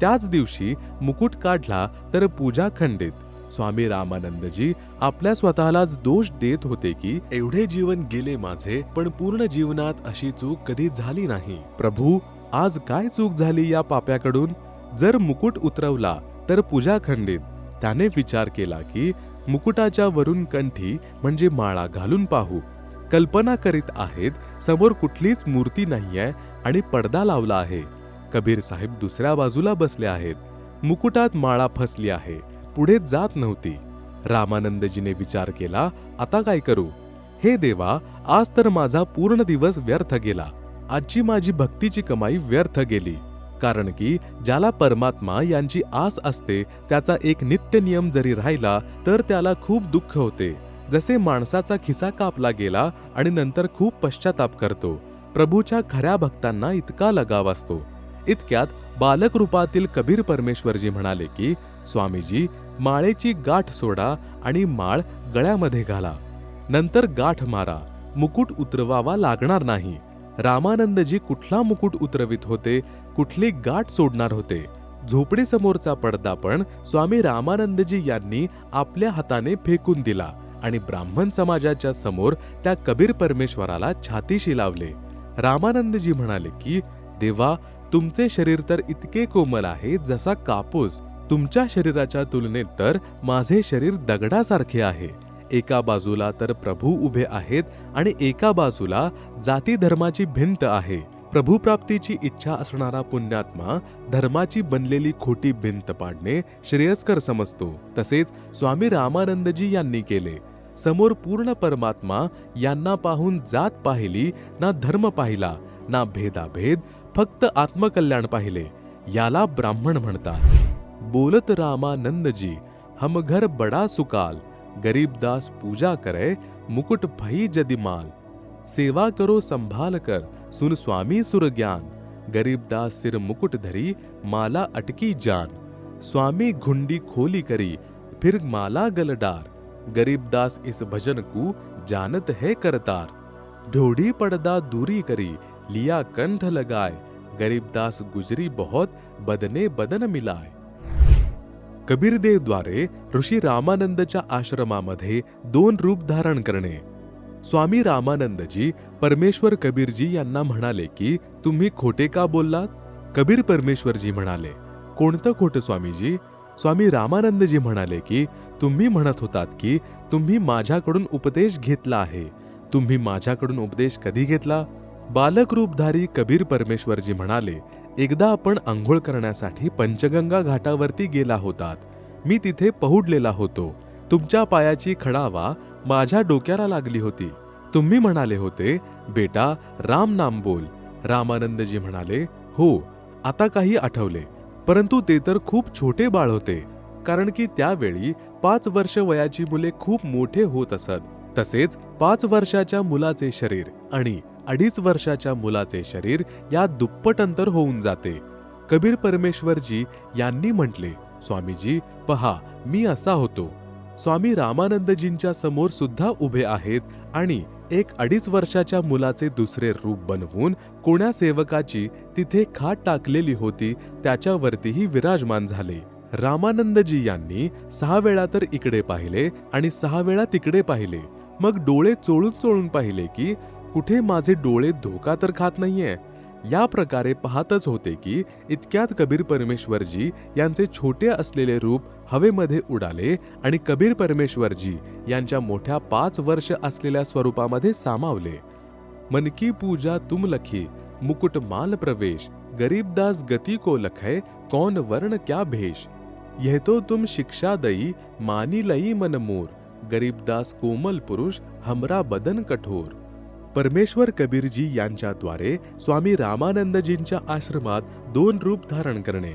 त्याच दिवशी मुकुट काढला तर पूजा खंडित. स्वामी रामानंदजी आपल्या स्वतःलाच दोष देत होते की एवढे जीवन गेले माझे, पण पूर्ण जीवनात अशी चूक कधी झाली नाही. प्रभू, आज काय चूक झाली या पाप्याकडून? जर मुकुट उतरवला तर पूजा खंडित. त्याने विचार केला की मुकुटाच्या वरून कंठी म्हणजे माळा घालून पाहू. कल्पना करीत आहेत, समोर कुठलीच मूर्ती नाहीये आणि पडदा लावला आहे. कबीर साहेब दुसऱ्या बाजूला बसले आहेत. मुकुटात माळा फसली आहे, पुढे जात नव्हती. रामानंदजीने विचार केला, आता काय करू? हे देवा, आज तर माझा पूर्ण दिवस व्यर्थ गेला. आजची माझी भक्तीची कमाई व्यर्थ गेली. कारण की ज्याला परमात्मा यांची आस असते त्याचा एक नित्य नियम जरी राहिला तर त्याला खूप दुःख होते. जसे माणसाचा खिसा कापला गेला आणि नंतर खूप पश्चाताप करतो. प्रभूच्या खऱ्या भक्तांना इतका लगाव असतो. इतक्यात बालक रूपातील कबीर परमेश्वरजी म्हणाले की स्वामीजी, माळेची गाठ सोडा आणि माळ गळ्यामध्ये घाला. नंतर गाठ मारा. मुकुट उतरवावा लागणार नाही. रामानंदजी कुठला मुकुट उतरवित होते, कुठली गाठ सोडणार होते? झोपडीसमोरचा पडदा पण स्वामी रामानंदजी यांनी आपल्या हाताने फेकून दिला आणि ब्राह्मण समाजाच्या समोर त्या कबीर परमेश्वराला छातीशी लावले. रामानंदजी म्हणाले की देवा, तुमचे शरीर तर इतके कोमल आहे जसा कापूस. तुमच्या शरीराच्या तुलनेत तर माझे शरीर दगडासारखे आहे. एका बाजूला तर प्रभू उभे आहेत आणि एका बाजूला जाती धर्माची भिंत आहे. प्रभुप्राप्तीची इच्छा असणारा पुण्यात्मा धर्माची बनलेली खोटी भिंत पाडणे श्रेयस्कर समजतो. तसेच स्वामी रामानंदजी यांनी केले. समोर पूर्ण परमात्मा यांना पाहून जात पाहिली ना, धर्म पाहिला ना, भेदाभेद, फक्त आत्मकल्याण पाहिले. याला ब्राह्मण म्हणतात. बोलत रामानंदजी, हम घर बडा सुकाल, गरीबदास पूजा करे, मुकुट भई जदिमाल. सेवा करो संभाल कर, सुन स्वामी सुर ज्ञान. गरीबदास सिर मुकुट धरी, माला अटकी जान. स्वामी घुंडी खोली करी, फिर माला गलडार. गरीबदास इस भजन को जानत है करतार. ढोड़ी पड़दा दूरी करी, लिया कंठ लगाए. गरीबदास गुजरी बहुत, बदने बदन मिलाय. कबीरदेव द्वारे ऋषी रामानंदच्या आश्रमामध्ये 2 रूप धारण करणे. स्वामी रामानंदजी परमेश्वर कबीरजी यांना म्हणाले की तुम्ही खोटे का बोललात? कबीर परमेश्वरजी म्हणाले, कोणतं खोटं स्वामीजी? स्वामी रामानंदजी म्हणाले की तुम्ही म्हणत होतात की तुम्ही माझ्याकडून उपदेश घेतला आहे. तुम्ही माझ्याकडून उपदेश कधी घेतला? बालक रूपधारी कबीर परमेश्वरजी म्हणाले, एकदा आपण अंघोळ करण्यासाठी पंचगंगा घाटावरती गेला होतात. मी तिथे पहुडलेला होतो. तुमच्या पायाची खडावा माझ्या डोक्याला लागली होती. तुम्ही म्हणाले होते, बेटा राम नाम बोल. रामानंदजी म्हणाले, हो, आता काही आठवले. परंतु ते तर खूप छोटे बाळ होते. कारण की त्यावेळी 5 वर्ष वयाची मुले खूप मोठे होत असत. तसेच 5 वर्षाच्या मुलाचे शरीर आणि 2.5 वर्षाच्या मुलाचे शरीर यात दुप्पट अंतर होऊन जाते. कबीर परमेश्वरजी यांनी म्हटले, स्वामीजी पहा, मी असा होतो. स्वामी रामानंदजींच्या समोर सुद्धा उभे आहेत आणि 1-2.5 वर्षाच्या मुलाचे दुसरे रूप बनवून कोण्या सेवकाची तिथे खाट टाकलेली होती त्याच्यावरतीही विराजमान झाले. रामानंदजी यांनी 6 वेळा तर इकडे पाहिले आणि 6 वेळा तिकडे पाहिले. मग डोळे चोळून चोळून पाहिले की कुठे माझे डोळे धोका तर खात नाहीये. या प्रकारे पाहतच होते की इतक्यात कबीर परमेश्वरजी यांचे छोटे असलेले रूप हवेमध्ये उडाले आणि कबीर परमेश्वरजी यांच्या मोठ्या 5 वर्ष असलेल्या स्वरूपामध्ये सामावले. मन की पूजा तुम लखी, मुकुट माल प्रवेश, गरीबदास गति को लखै, कौन वर्ण क्या भेष. यह तो तुम शिक्षा दई, मानी लई मन मोर, गरीबदास कोमल पुरुष, हमरा बदन कठोर. परमेश्वर कबीरजी यांच्याद्वारे स्वामी रामानंदजींच्या आश्रमात 2 रूप धारण करणे.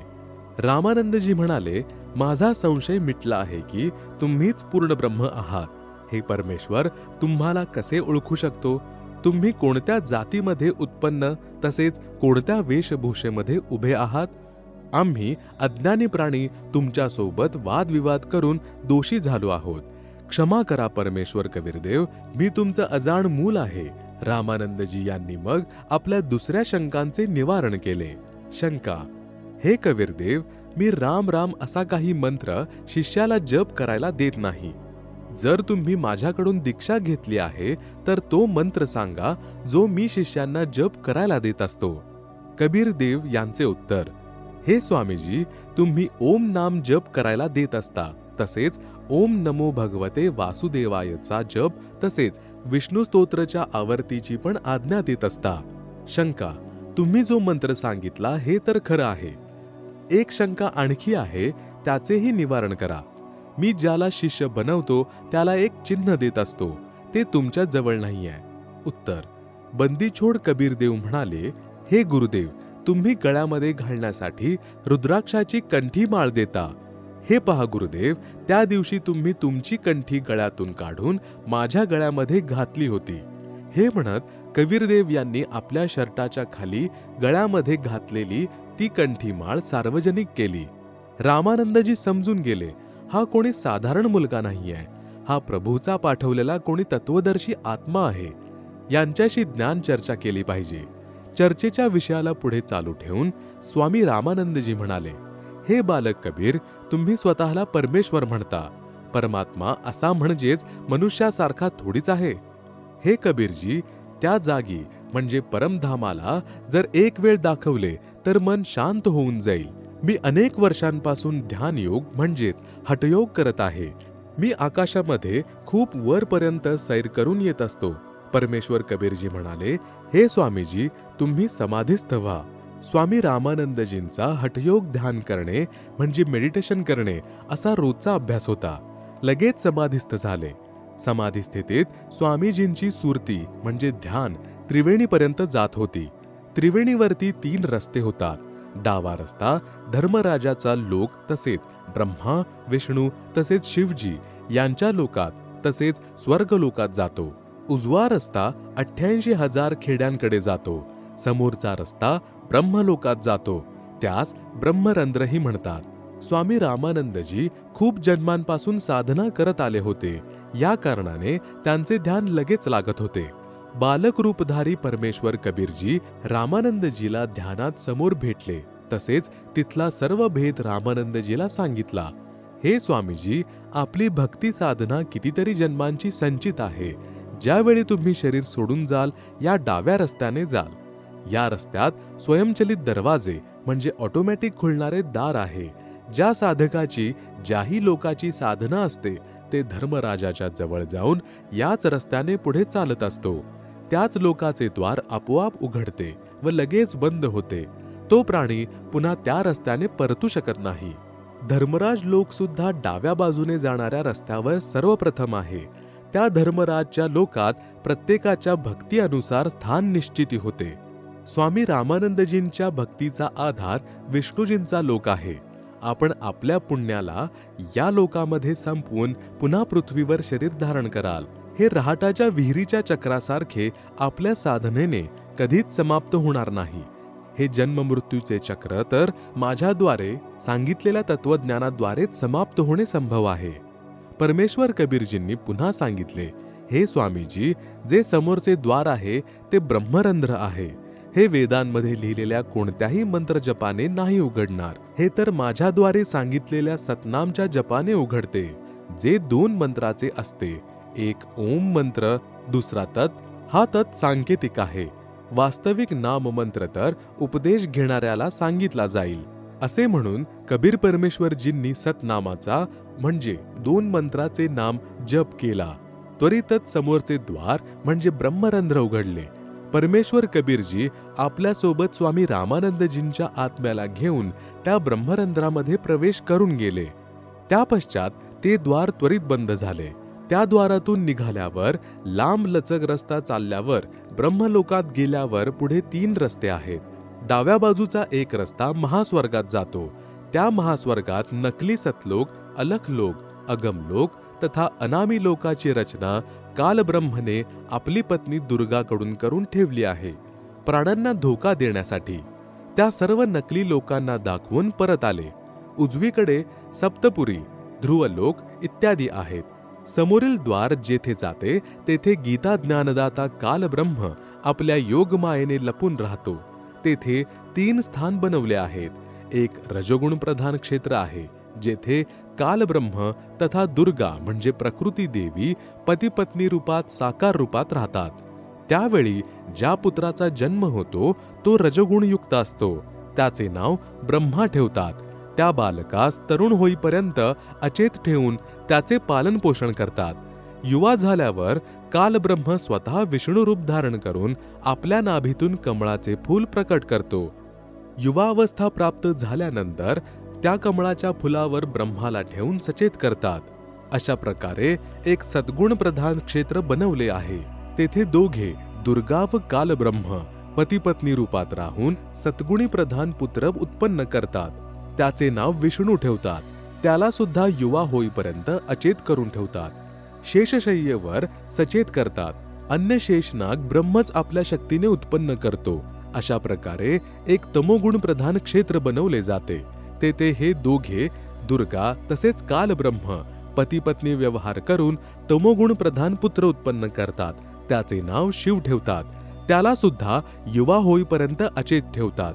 रामानंदजी म्हणाले, माझा संशय मिटला आहे की तुम्हीच पूर्ण ब्रह्म आहात. हे परमेश्वर, तुम्हाला कसे ओळखू शकतो? तुम्ही कोणत्या जातीमध्ये उत्पन्न तसेच कोणत्या वेशभूषेमध्ये उभे आहात? आम्ही अज्ञानी प्राणी तुमच्यासोबत वादविवाद करून दोषी झालो आहोत. क्षमा करा परमेश्वर कबीरदेव, मी तुमचं अजाण मूल आहे. रामानंदजी यांनी मग आपल्या दुसऱ्या शंकांचे निवारण केले. शंका: हे कबीरदेव, मी राम राम असा काही मंत्र शिष्याला जप करायला देत नाही. जर तुम्ही माझ्याकडून दीक्षा घेतली आहे तर तो मंत्र सांगा जो मी शिष्यांना जप करायला देत असतो. कबीरदेव यांचे उत्तर: हे स्वामीजी, तुम्ही ओम नाम जप करायला देत असता, तसेच ओम नमो भगवते वासुदेवायचा जप तसेच विष्णू स्तोत्रच्या आवर्तीची पण आज्ञा देत असता. शंका: तुम्ही जो मंत्र सांगितला हे तर खरं आहे. एक शंका आणखी आहे, त्याचेही निवारण करा. मी ज्याला शिष्य बनवतो त्याला एक चिन्ह देत असतो, ते तुमच्या जवळ नाहीये. उत्तर: बंदीछोड कबीरदेव म्हणाले, हे गुरुदेव, तुम्ही गळ्यामध्ये घालण्यासाठी रुद्राक्षाची कंठी माळ देता. हे पहा गुरुदेव, त्या दिवशी तुम्ही तुमची कंठी गळ्यातून काढून माझ्या गळ्यामध्ये घातली होती. हे म्हणत कबीरदेव यांनी आपल्या शर्टाच्या खाली गळ्यामध्ये घातलेली ती कंठी माळ सार्वजनिक केली. रामानंदजी समजून गेले, हा कोणी साधारण मुलगा नाहीये, हा प्रभूचा पाठवलेला कोणी तत्वदर्शी आत्मा आहे. यांच्याशी ज्ञान चर्चा केली पाहिजे. चर्चेच्या विषयाला पुढे चालू ठेवून स्वामी रामानंदजी म्हणाले, हे बालक कबीर, तुम्ही स्वतःला परमेश्वर म्हणता. परमात्मा असा म्हणजेच मनुष्यासारखा थोडीच आहे. हे कबीरजी, त्या जागी म्हणजे परमधामाला जर एक वेळ दाखवले तर मन शांत होऊन जाईल. मी अनेक वर्षांपासून ध्यान योग म्हणजेच हठयोग करत आहे. मी आकाशामध्ये खूप वरपर्यंत सैर करून येत असतो. परमेश्वर कबीरजी म्हणाले, हे स्वामीजी, तुम्ही समाधीस्थ व्हा. स्वामी रामानंदजींचा हठयोग ध्यान करणे म्हणजे मेडिटेशन करणे असा रोजचा अभ्यास होता. लगेच समाधीस्थ झाले. समाधी स्थितीत स्वामीजींची सुरती म्हणजे ध्यान त्रिवेणीपर्यंत जात होती. त्रिवेणीवरती 3 रस्ते होतात. डावा रस्ता धर्मराजाचा लोक तसेच ब्रह्मा, विष्णू तसेच शिवजी यांच्या लोकात तसेच स्वर्ग लोकात जातो. उजवा रस्ता 88,000 खेड्यांकडे जातो. समोरचा रस्ता ब्रह्मलोकात जातो. त्यास ब्रह्मरंध्रही म्हणतात. स्वामी रामानंदजी खूप जन्मांपासून साधना करत आले होते. या कारणाने त्यांचे ध्यान लगेच लागत होते. बालक रूपधारी परमेश्वर कबीरजी रामानंदजीला ध्यानात समोर भेटले. तसेच तिथला सर्व भेद रामानंदजीला सांगितला. हे स्वामीजी, आपली भक्ती साधना कितीतरी जन्मांची संचित आहे. ज्यावेळी तुम्ही शरीर सोडून जाल या डाव्या रस्त्याने जाल. या रस्त्यात स्वयंचलित दरवाजे म्हणजे ऑटोमॅटिक खुलणारे दार आहे. ज्या साधकाची ज्याही लोकाची साधना असते ते धर्मराजाच्या जवळ जाऊन याच रस्त्याने पुढे चालत असतो. त्याच लोकाचे द्वार आपोआप उघडते व लगेच बंद होते. तो प्राणी पुन्हा त्या रस्त्याने परतू शकत नाही. धर्मराज लोक सुद्धा डाव्या बाजूने जाणाऱ्या रस्त्यावर सर्वप्रथम आहे. त्या धर्मराजच्या लोकात प्रत्येकाच्या भक्ती अनुसार स्थान निश्चिती होते. स्वामी रामानंदजींच्या भक्तीचा आधार विष्णूजींचा लोक आहे. आपण आपल्या पुण्याला या लोकामध्ये संपवून पुन्हा पृथ्वीवर शरीर धारण कराल. हे रहाटाच्या विहिरीच्या चक्रासारखे आपल्या साधनेने कधीच समाप्त होणार नाही. हे जन्ममृत्यूचे चक्र तर माझ्याद्वारे सांगितलेल्या तत्वज्ञानाद्वारेच समाप्त होणे संभव आहे. परमेश्वर कबीरजींनी पुन्हा सांगितले, हे स्वामीजी, जे समोरचे द्वार आहे ते ब्रह्मरंध्र आहे. हे वेदांमध्ये लिहिलेल्या कोणत्याही मंत्र जपाने नाही उघडणार, हे तर माझ्याद्वारे सांगितलेल्या सतनामच्या जपाने उघडते, जे 2 मंत्राचे असते. एक ओम मंत्र, दुसरा तत्. हा तत् सांकेतिक आहे. वास्तविक नाम मंत्र तर उपदेश घेणाऱ्याला सांगितला जाईल. असे म्हणून कबीर परमेश्वरजींनी सतनामाचा म्हणजे 2 मंत्राचे नाम जप केला. त्वरितच समोरचे द्वार म्हणजे ब्रह्मरंध्र उघडले. परमेश्वर कबीरजी आपल्यासोबत स्वामी रामानंदजींच्या आत्म्याला घेऊन त्या ब्रह्मरंध्रामध्ये प्रवेश करून गेले. त्यापश्चात ते द्वार त्वरित बंद झाले. त्या द्वारातून निघाल्यावर लांब लचक रस्ता चालल्यावर ब्रह्मलोकात गेल्यावर पुढे 3 रस्ते आहेत. डाव्या बाजूचा एक रस्ता महास्वर्गात जातो. त्या महास्वर्गात नकली सतलोक, अलखलोक, अगमलोक तथा अनामी लोकाची रचना कालब्रह्मने आपली पत्नी दुर्गाकडून करून ठेवली आहे, प्राण्यांना धोका देण्यासाठी. त्या सर्व नकली लोकांना दाखवून परत आले. उजवीकडे सप्तपुरी, ध्रुवलोक इत्यादी आहेत. समोरील द्वार जेथे जाते तेथे गीता ज्ञानदाता कालब्रह्म आपल्या योगमायेने लपून राहतो. तेथे 3 स्थान बनवले आहेत. एक रजोगुण प्रधान क्षेत्र आहे, जेथे कालब्रह्म तथा दुर्गा म्हणजे प्रकृती देवी पती-पत्नी रूपात साकार रूपात राहतात. त्यावेळी ज्या पुत्राचा जन्म होतो तो रजोगुणयुक्त असतो. त्याचे नाव ब्रह्मा ठेवतात. त्या बालकास तरुण होईपर्यंत अचेत ठेवून त्याचे पालन पोषण करतात. युवा झाल्यावर कालब्रह्म स्वतः विष्णू रूप धारण करून आपल्या नाभीतून कमळाचे फूल प्रकट करतो. युवावस्था प्राप्त झाल्यानंतर त्या कमळाच्या फुलावर ब्रह्माला ठेवून सचेत करतात. अशा प्रकारे एक सद्गुण प्रधान क्षेत्र बनवले आहे. तेथे दोघे दुर्गा व कालब्रह्म पती-पत्नी रूपात राहून सद्गुणी प्रधान पुत्र उत्पन्न करतात. त्याचे नाव विष्णू ठेवतात. त्याला सुद्धा युवा होईपर्यंत अचेत करून ठेवतात. शेषशय्येवर सचेत करतात. अन्य शेषनाग ब्रह्मच आपल्या शक्तीने उत्पन्न करतो. अशा प्रकारे एक तमोगुण प्रधान क्षेत्र बनवले जाते. तेथे हे दोघे दुर्गा तसेच कालब्रह्म पती-पत्नी व्यवहार करून तमोगुण प्रधान पुत्र उत्पन्न करतात. त्याचे नाव शिव ठेवतात. त्याला सुद्धा युवा होईपर्यंत अचेत ठेवतात.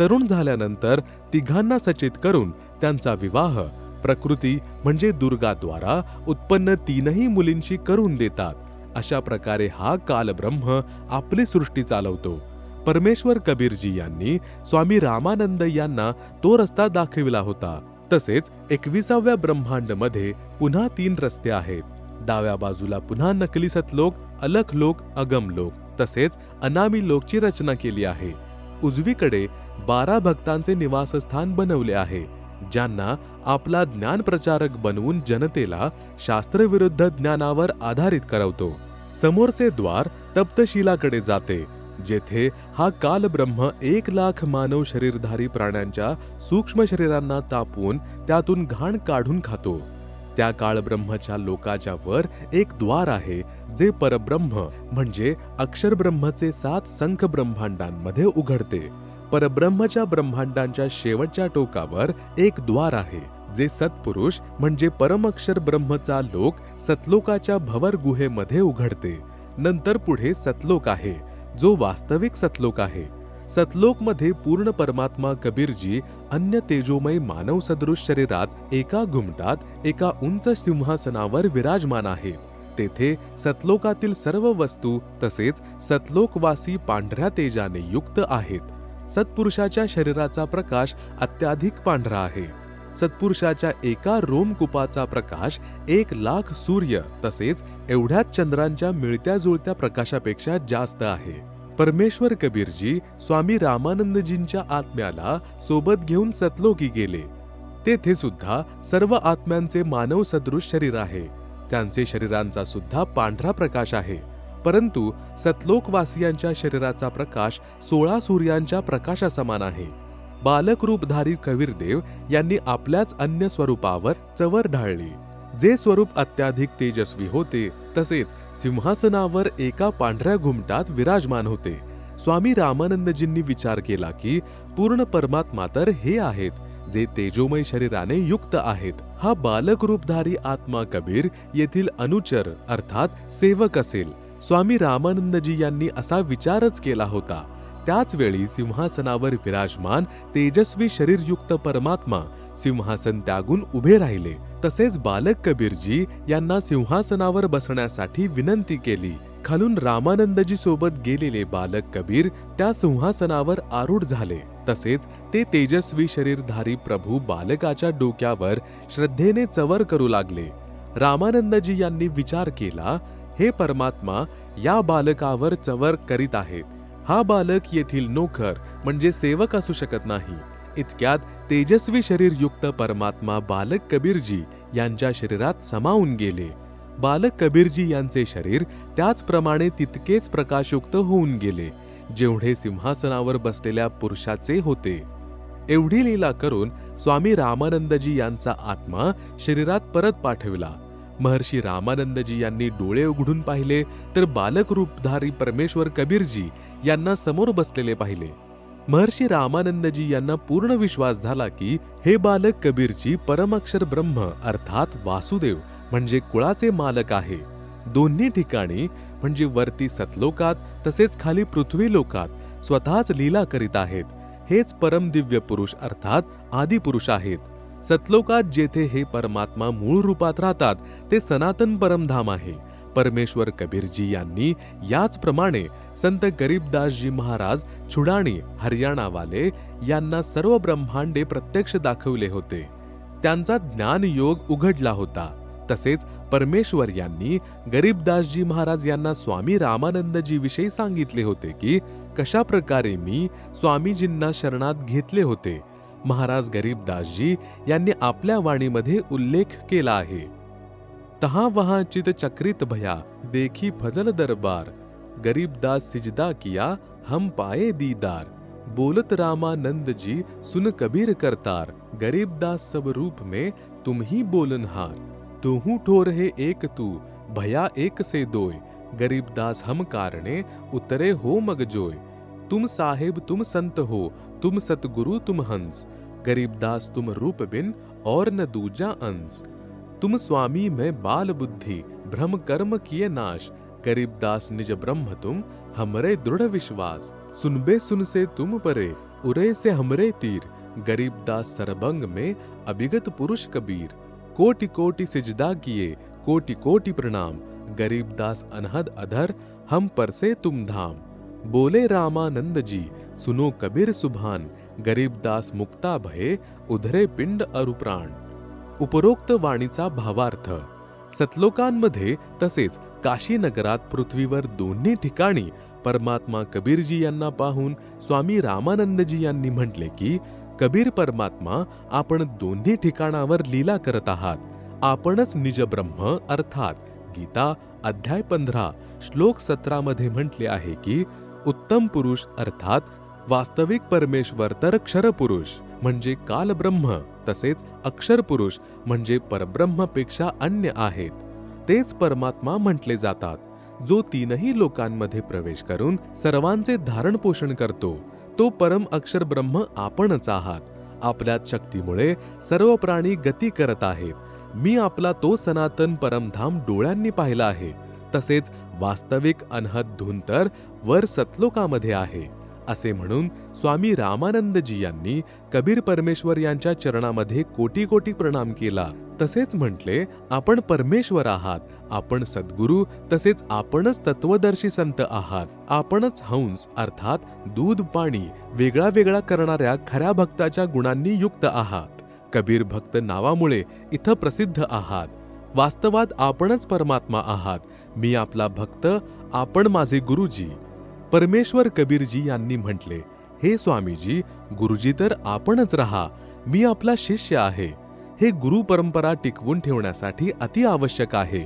तरुण झाल्यानंतर तिघांना सचेत करून त्यांचा विवाह प्रकृती म्हणजे दुर्गाद्वारा उत्पन्न 3ही मुलींशी करून देतात. अशा प्रकारे हा कालब्रह्म आपली सृष्टी चालवतो. परमेश्वर कबीरजी यांनी स्वामी रामानंद यांना तो रस्ता दाखविला होता. तसेच 21व्या ब्रह्मांडमध्ये पुन्हा 3 रस्ते आहेत. डाव्या बाजूला पुन्हा नकली सतलोक, अलखलोक, अगमलोक तसेच अनामी लोकची रचना केली आहे. उजवीकडे 12 भक्तांचे निवासस्थान बनवले आहे, ज्यांना आपला ज्ञान प्रचारक बनवून जनतेला शास्त्रविरुद्ध ज्ञानावर आधारित करवतो. समोरचे द्वार तप्तशिलाकडे जाते, जेथे हा कालब्रह्म 1,00,000 मानव शरीरधारी प्राण्यांच्या सूक्ष्म शरीरांना तापवून त्यातून घाण काढून खातो. त्या कालब्रह्मच्या लोकाच्या वर एक द्वार आहे, जे परब्रह्म म्हणजे अक्षरब्रह्मचे 7 संख ब्रह्मांडांमध्ये उघडते. परब्रह्मच्या ब्रह्मांडांच्या शेवटच्या टोकावर एक द्वार आहे, जे सत्पुरुष म्हणजे परमक्षर ब्रह्मचा लोक सतलोकाच्या भवर गुहेमध्ये उघडते. नंतर पुढे सतलोक आहे, जो वास्तविक सतलोक आहे. सतलोकमध्ये पूर्ण परमात्मा कबीरजी अन्य तेजोमय मानव सदृश शरीरात एका घुमटात एका उंच सिंहासनावर विराजमान आहेत. तेथे सतलोकातील सर्व वस्तू तसेच सतलोकवासी पांढऱ्या तेजाने युक्त आहेत. सत्पुरुषाच्या शरीराचा प्रकाश अत्याधिक पांढरा आहे. सत्पुरुषाच्या एका रोमकुपाचा प्रकाश 1,00,000 सूर्य तसेच एवढ्याच चंद्रांच्या मिळत्या जुळत्या प्रकाशापेक्षा जास्त आहे. परमेश्वर कबीरजी स्वामी रामानंदजींच्या आत्म्याला सोबत घेऊन सतलोकी गेले. तेथे सुद्धा सर्व आत्म्यांचे मानव सदृश शरीर आहे. त्यांचे शरीरांचा सुद्धा पांढरा प्रकाश आहे. परंतु सतलोकवासियांच्या शरीराचा प्रकाश 16 सूर्यांच्या प्रकाशासमान आहे. बालक रूपधारी कबीरदेव यांनी आपल्याच अन्य स्वरूपावर चवर ढाळली, जे स्वरूप अत्याधिक तेजस्वी होते. तसेच सिंहासनावर एका पांढऱ्या घुमटात विराजमान होते. स्वामी रामानंदजींनी विचार केला की पूर्ण परमात्मा तर हे आहेत, जे तेजोमय शरीराने युक्त आहेत. हा बालक रूपधारी आत्मा कबीर येथील अनुचर अर्थात सेवक असेल. स्वामी रामानंदजी यांनी असा विचारच केला होता. त्याच वेळी सिंहासनावर विराजमान तेजस्वी शरीरयुक्त परमात्मा सिंहासन त्यागून उभे राहिले. तसेच बालक कबीरजी यांना सिंहासनावर बसण्यासाठी विनंती केली. खालून रामानंदजी सोबत गेलेले बालक कबीर त्या सिंहासनावर आरूढ झाले. तसेच ते तेजस्वी शरीरधारी प्रभू बालकाच्या डोक्यावर श्रद्धेने चवर करू लागले. रामानंदजी यांनी विचार केला, हे परमात्मा या बालकावर चवर करीत आहेत. हा बालक येथील नोकर म्हणजे सेवक असू शकत नाही. इतक्यात तेजस्वी शरीरयुक्त परमात्मा बालक कबीरजी यांच्या शरीरात समावून गेले. बालक कबीरजी यांचे शरीर त्याचप्रमाणे तितकेच प्रकाशयुक्त होऊन गेले जेवढे सिंहासनावर बसलेल्या पुरुषाचे होते. एवढी लीला करून स्वामी रामानंदजी यांचा आत्मा शरीरात परत पाठविला. महर्षी रामानंदजी यांनी डोळे उघडून पाहिले तर बालक रूपधारी परमेश्वर कबीरजी यांना समोर बसलेले पाहिले. महर्षी रामानंदजी यांना पूर्ण विश्वास झाला की हे बालक कबीरजी परमअक्षर ब्रह्म अर्थात वासुदेव म्हणजे कुळाचे मालक आहे. दोन्ही ठिकाणी म्हणजे वरती सतलोकात तसेच खाली पृथ्वी लोकात स्वतःच लीला करीत आहेत. हेच परम दिव्य पुरुष अर्थात आदिपुरुष आहेत. सतलोकात जेथे हे परमात्मा मूळ रूपात राहतात ते सनातन परमधाम आहे. परमेश्वर कबीरजी यांनी याचप्रमाणे संत गरीबदासजी महाराज छुडाणी हरियाणावाले यांना सर्व ब्रह्मांडे प्रत्यक्ष दाखवले होते. त्यांचा ज्ञान योग उघडला होता. तसेच परमेश्वर यांनी गरीबदासजी महाराज यांना स्वामी रामानंदजी विषयी सांगितले होते की कशा प्रकारे मी स्वामीजींना शरणात घेतले होते. महाराज गरीबदासजी यांनी आपल्या वाणीमध्ये उल्लेख केला आहे. तहा वहां चित चक्रित भया देखी फजल दरबार गरीबदास सिजदा किया हम पाए दीदार बोलत रामानंद जी सुन कबीर करतार गरीबदास सब रूप में तुम ही बोलनहार तोहू ठोर है एक तू भया एक से दोय गरीबदास हम कारणे उतरे हो मगजोय तुम साहेब तुम संत हो तुम सतगुरु तुम हंस गरीबदास तुम रूप बिन और न दूजा अंश तुम स्वामी में बाल बुद्धि भ्रम कर्म किए नाश गरीबदास निज ब्रह्म तुम हमरे दृढ़ विश्वास सुनबे सुन से तुम परे उरे से हमरे तीर गरीबदास सरबंग में अभिगत पुरुष कबीर कोटि कोटि सिजदा किए कोटि कोटि प्रणाम गरीबदास अनहद अधर हम पर से तुम धाम बोले रामानंद जी सुनो कबीर सुभान गरीबदास मुक्ता भये उधरे पिंड अरुप्राण. उपरोक्त वाणीचा भावार्थ सतलोकांमध्ये तसेच काशी नगरात पृथ्वीवर दोन्ही ठिकाणी परमात्मा कबीरजी यांना पाहून स्वामी रामानंदजी यांनी म्हटले की कबीर परमात्मा आपण दोन्ही ठिकाणावर लीला करत आहात. आपणच निज ब्रह्म अर्थात गीता अध्याय 15 श्लोक 17 मध्ये म्हटले आहे की उत्तम पुरुष अर्थात वास्तविक परमेश्वर तर क्षरपुरुष म्हणजे काल ब्रह्म तसेच अक्षर पुरुष म्हणजे परब्रह्मपेक्षा अन्य आहेत. तेच परमात्मा म्हटले जातात. जो तीनही लोकांमध्ये प्रवेश करून सर्वांचे धारण पोषण करतो तो परम अक्षर ब्रह्म आपणच आहात. आपल्यात शक्तीमुळे सर्व प्राणी गती करत आहेत. मी आपला तो सनातन परमधाम डोळ्यांनी पाहिला आहे. तसेच वास्तविक अनहद धून तर वर सतलोकामध्ये आहे. असे म्हणून स्वामी रामानंदजी यांनी कबीर परमेश्वर यांच्या चरणामध्ये कोटी कोटी प्रणाम केला. तसेच म्हटले आपण परमेश्वर आहात, आपण सद्गुरू तसेच आपणच तत्वदर्शी संत आहात. आपणच हंस अर्थात दूध पाणी वेगळा वेगळा करणाऱ्या खऱ्या भक्ताच्या गुणांनी युक्त आहात. कबीर भक्त नावामुळे इथं प्रसिद्ध आहात. वास्तवात आपणच परमात्मा आहात. मी आपला भक्त, आपण माझे गुरुजी. परमेश्वर कबीरजी यांनी म्हटले, हे स्वामीजी, गुरुजी तर आपणच राहा. मी आपला शिष्य आहे. हे गुरु परंपरा टिकवून ठेवण्यासाठी अति आवश्यक आहे.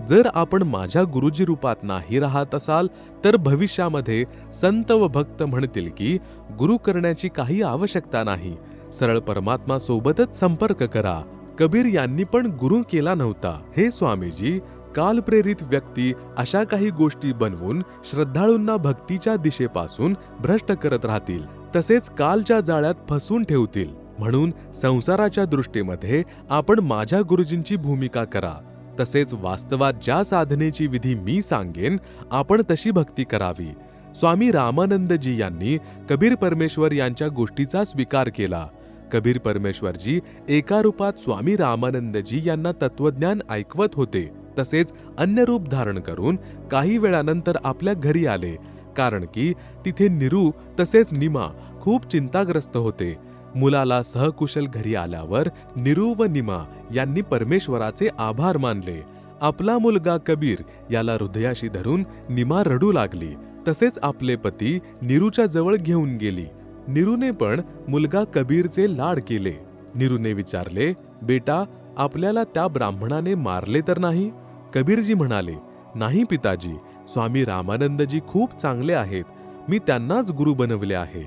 जर आपण माझ्या गुरुजी रूपात नाही राहत असाल तर भविष्यामध्ये संत व भक्त म्हणतील की गुरु करण्याची काही आवश्यकता नाही, सरळ परमात्मा सोबतच संपर्क करा. कबीर यांनी पण गुरु केला नव्हता. हे स्वामीजी, कालप्रेरित व्यक्ती अशा काही गोष्टी बनवून श्रद्धाळूंना भक्तीच्या दिशेपासून भ्रष्ट करत राहतील, तसेच कालच्या जाळ्यात फसवून ठेवतील. म्हणून संसाराच्या दृष्टीमध्ये आपण माझ्या गुरुजींची भूमिका करा. तसेच वास्तवात ज्या साधनेची विधी मी सांगेन आपण तशी भक्ती करावी. स्वामी रामानंदजी यांनी कबीर परमेश्वर यांच्या गोष्टीचा स्वीकार केला. कबीर परमेश्वरजी एका रूपात स्वामी रामानंदजी यांना तत्वज्ञान ऐकवत होते. तसेच अन्य रूप धारण करून काही वेळानंतर आपल्या घरी आले, कारण की तिथे निरू तसेच निमा खूप चिंताग्रस्त होते. मुलाला सहकुशल घरी आल्यावर निरू व निमा यांनी परमेश्वराचे आभार मानले. आपला मुलगा कबीर याला हृदयाशी धरून निमा रडू लागली. तसेच आपले पती निरूच्या जवळ घेऊन गेली. निरूने पण मुलगा कबीरचे लाड केले. निरूने विचारले, बेटा, आपल्याला त्या ब्राह्मणाने मारले तर नाही? कबीरजी म्हणाले, नाही पिताजी, स्वामी रामानंदजी खूप चांगले आहेत. मी त्यांनाच गुरु बनवले आहे.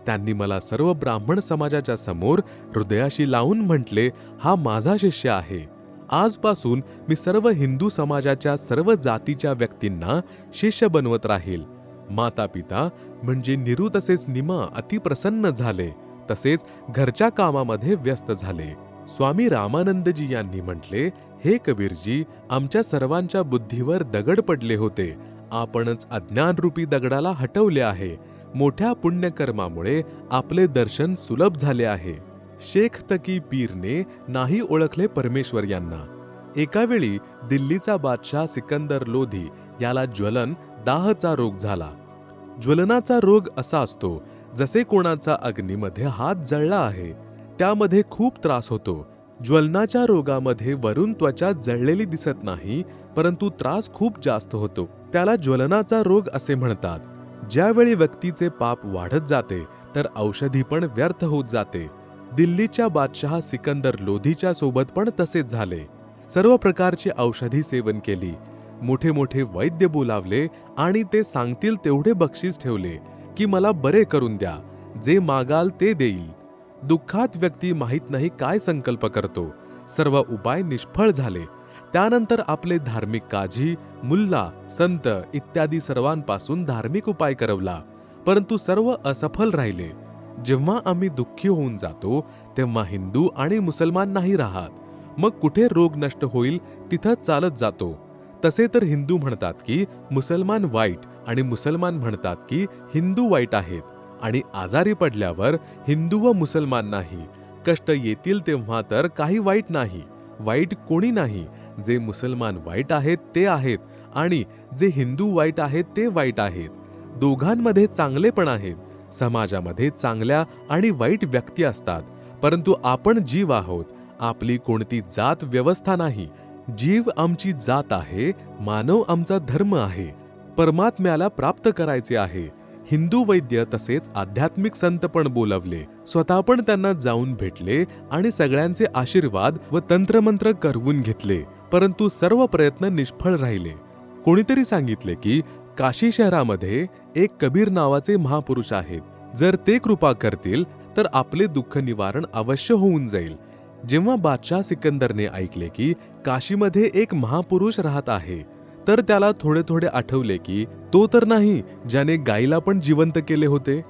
त्यांनी मला सर्व ब्राह्मण समाजाच्या समोर हृदयाशी लावून म्हटले, हा माझा शिष्य आहे. आजपासून मी सर्व हिंदू समाजाच्या सर्व जातीच्या व्यक्तींना शिष्य बनवत राहील. माता पिता म्हणजे निरू तसेच निमा अतिप्रसन्न झाले. तसेच घरच्या कामामध्ये व्यस्त झाले. स्वामी रामानंदजी यांनी म्हटले, हे कबीरजी, आमच्या सर्वांच्या बुद्धीवर दगड पडले होते. आपणच अज्ञानरूपी दगडाला हटवले आहे. मोठ्या पुण्यकर्मामुळे आपले दर्शन सुलभ झाले आहे. शेख तकी पीरने नाही ओळखले परमेश्वर यांना. एका वेळी दिल्लीचा बादशाह सिकंदर लोधी याला ज्वलन दाहचा रोग झाला. ज्वलनाचा रोग असा असतो, जसे कोणाचा अग्नीमध्ये हात जळला आहे, त्यामध्ये खूप त्रास होतो. ज्वलनाच्या रोगामध्ये वरून त्वचा जळलेली दिसत नाही, परंतु त्रास खूप जास्त होतो. त्याला ज्वलनाचा रोग असे म्हणतात. ज्यावेळी व्यक्तीचे पाप वाढत जाते तर औषधी पण व्यर्थ होत जाते. दिल्लीच्या बादशाह सिकंदर लोधीच्या सोबत पण तसेच झाले. सर्व प्रकारची औषधी सेवन केली. मोठे मोठे वैद्य बोलावले आणि ते सांगतील तेवढे बक्षीस ठेवले की मला बरे करून द्या, जे मागाल ते देईल. दुःखात व्यक्ती माहीत नाही काय संकल्प करतो. सर्व उपाय निष्फळ झाले. त्यानंतर आपले धार्मिक काझी, मुल्ला, संत इत्यादी सर्वांपासून धार्मिक उपाय करवला, परंतु सर्व असफल राहिले. जेव्हा आम्ही दुःखी होऊन जातो तेव्हा हिंदू आणि मुसलमान नाही राहत. मग कुठे रोग नष्ट होईल तिथं चालत जातो. तसे तर हिंदू म्हणतात की मुसलमान वाईट आणि मुसलमान म्हणतात की हिंदू वाईट आहेत. आणि आजारी पडल्यावर हिंदू व मुसलमान नाही. कष्ट येतील तेव्हा तर काही वाईट नाही. वाईट कोणी नाही. जे मुसलमान वाईट आहेत ते आहेत आणि जे हिंदू वाईट आहेत ते वाईट आहेत. दोघांमध्ये चांगले पण आहेत. समाजामध्ये चांगल्या आणि वाईट व्यक्ती असतात, परंतु आपण जीव आहोत. आपली कोणती जात व्यवस्था नाही. जीव आमची जात आहे. मानव आमचा धर्म आहे. परमात्म्याला प्राप्त करायचे आहे. हिंदू वैद्य तसेच आध्यात्मिक संत पण बोलवले. स्वतः पण त्यांना जाऊन भेटले आणि सगळ्यांचे आशीर्वाद व तंत्रमंत्र करवून घेतले, परंतु सर्व प्रयत्न निष्फळ राहिले. कोणीतरी सांगितले की काशी शहरामध्ये एक कबीर नावाचे महापुरुष आहेत. जर ते कृपा करतील तर आपले दुःख निवारण अवश्य होऊन जाईल. जेव्हा बादशाह सिकंदरने ऐकले की काशीमध्ये एक महापुरुष राहत आहे, तर त्याला थोडे थोडे आठवले की तो तर नाही ज्याने गायीला पण जिवंत केले होते.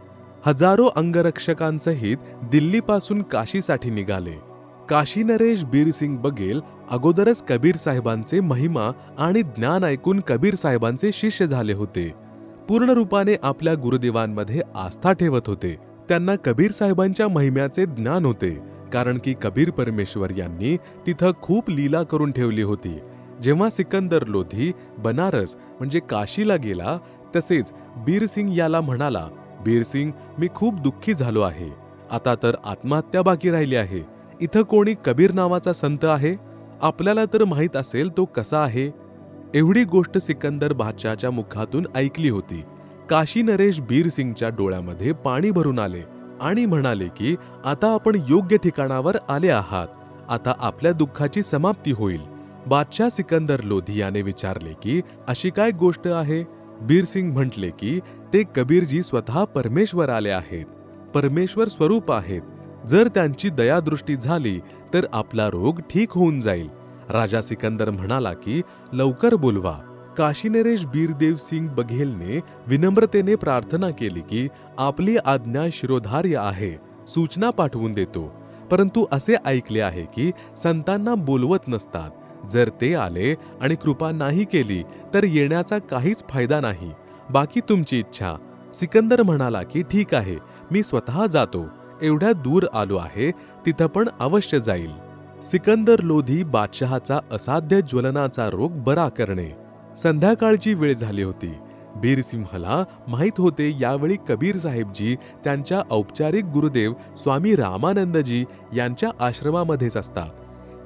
हजारो अंगरक्षकांसहित दिल्लीपासून काशीसाठी निघाले. काशी नरेश बीरसिंग बघेल अगोदरच कबीर साहेबांचे महिमा आणि ज्ञान ऐकून कबीर साहेबांचे शिष्य झाले होते. पूर्ण रूपाने आपल्या गुरुदेवांमध्ये आस्था ठेवत होते. त्यांना कबीर साहेबांच्या महिम्याचे ज्ञान होते, कारण की कबीर परमेश्वर यांनी तिथं खूप लीला करून ठेवली होती. जेव्हा सिकंदर लोधी बनारस म्हणजे काशीला गेला, तसेच बीरसिंग याला म्हणाला, बीरसिंग, मी खूप दुःखी झालो आहे. आता तर आत्महत्या बाकी राहिली आहे. इथं कोणी कबीर नावाचा संत आहे? आपल्याला तर माहीत असेल तो कसा आहे. एवढी गोष्ट सिकंदर बादशाहच्या मुखातून ऐकली होती. काशी नरेश बीरसिंगच्या डोळ्यामध्ये पाणी भरून आले आणि म्हणाले की आता आपण योग्य ठिकाणावर आले आहात. आता आपल्या दुःखाची समाप्ती होईल. बादशाह सिकंदर लोधी याने विचारले की अशी काय गोष्ट आहे? बीरसिंग म्हटले की ते कबीरजी स्वतः परमेश्वर आले आहेत. परमेश्वर स्वरूप आहेत. जर त्यांची दयादृष्टी झाली तर आपला रोग ठीक होऊन जाईल. राजा सिकंदर म्हणाला की लवकर बोलवा. काशी नरेश बीरदेव सिंग बघेलने विनम्रतेने प्रार्थना केली की आपली आज्ञा शिरोधार्य आहे, सूचना पाठवून देतो. परंतु असे ऐकले आहे की संतांना बोलवत नसतात. जर ते आले आणि कृपा नाही केली तर येण्याचा काहीच फायदा नाही. बाकी तुमची इच्छा. सिकंदर म्हणाला की ठीक आहे, मी स्वतः जातो. एवढ्या दूर आलो आहे, तिथं पण अवश्य जाईल. सिकंदर लोधी बादशहाचा असाध्य ज्वलनाचा रोग बरा करणे. संध्याकाळची वेळ झाली होती. बीरसिंहला माहीत होते यावेळी कबीर साहेबजी त्यांच्या औपचारिक गुरुदेव स्वामी रामानंदजी यांच्या आश्रमामध्येच असतात.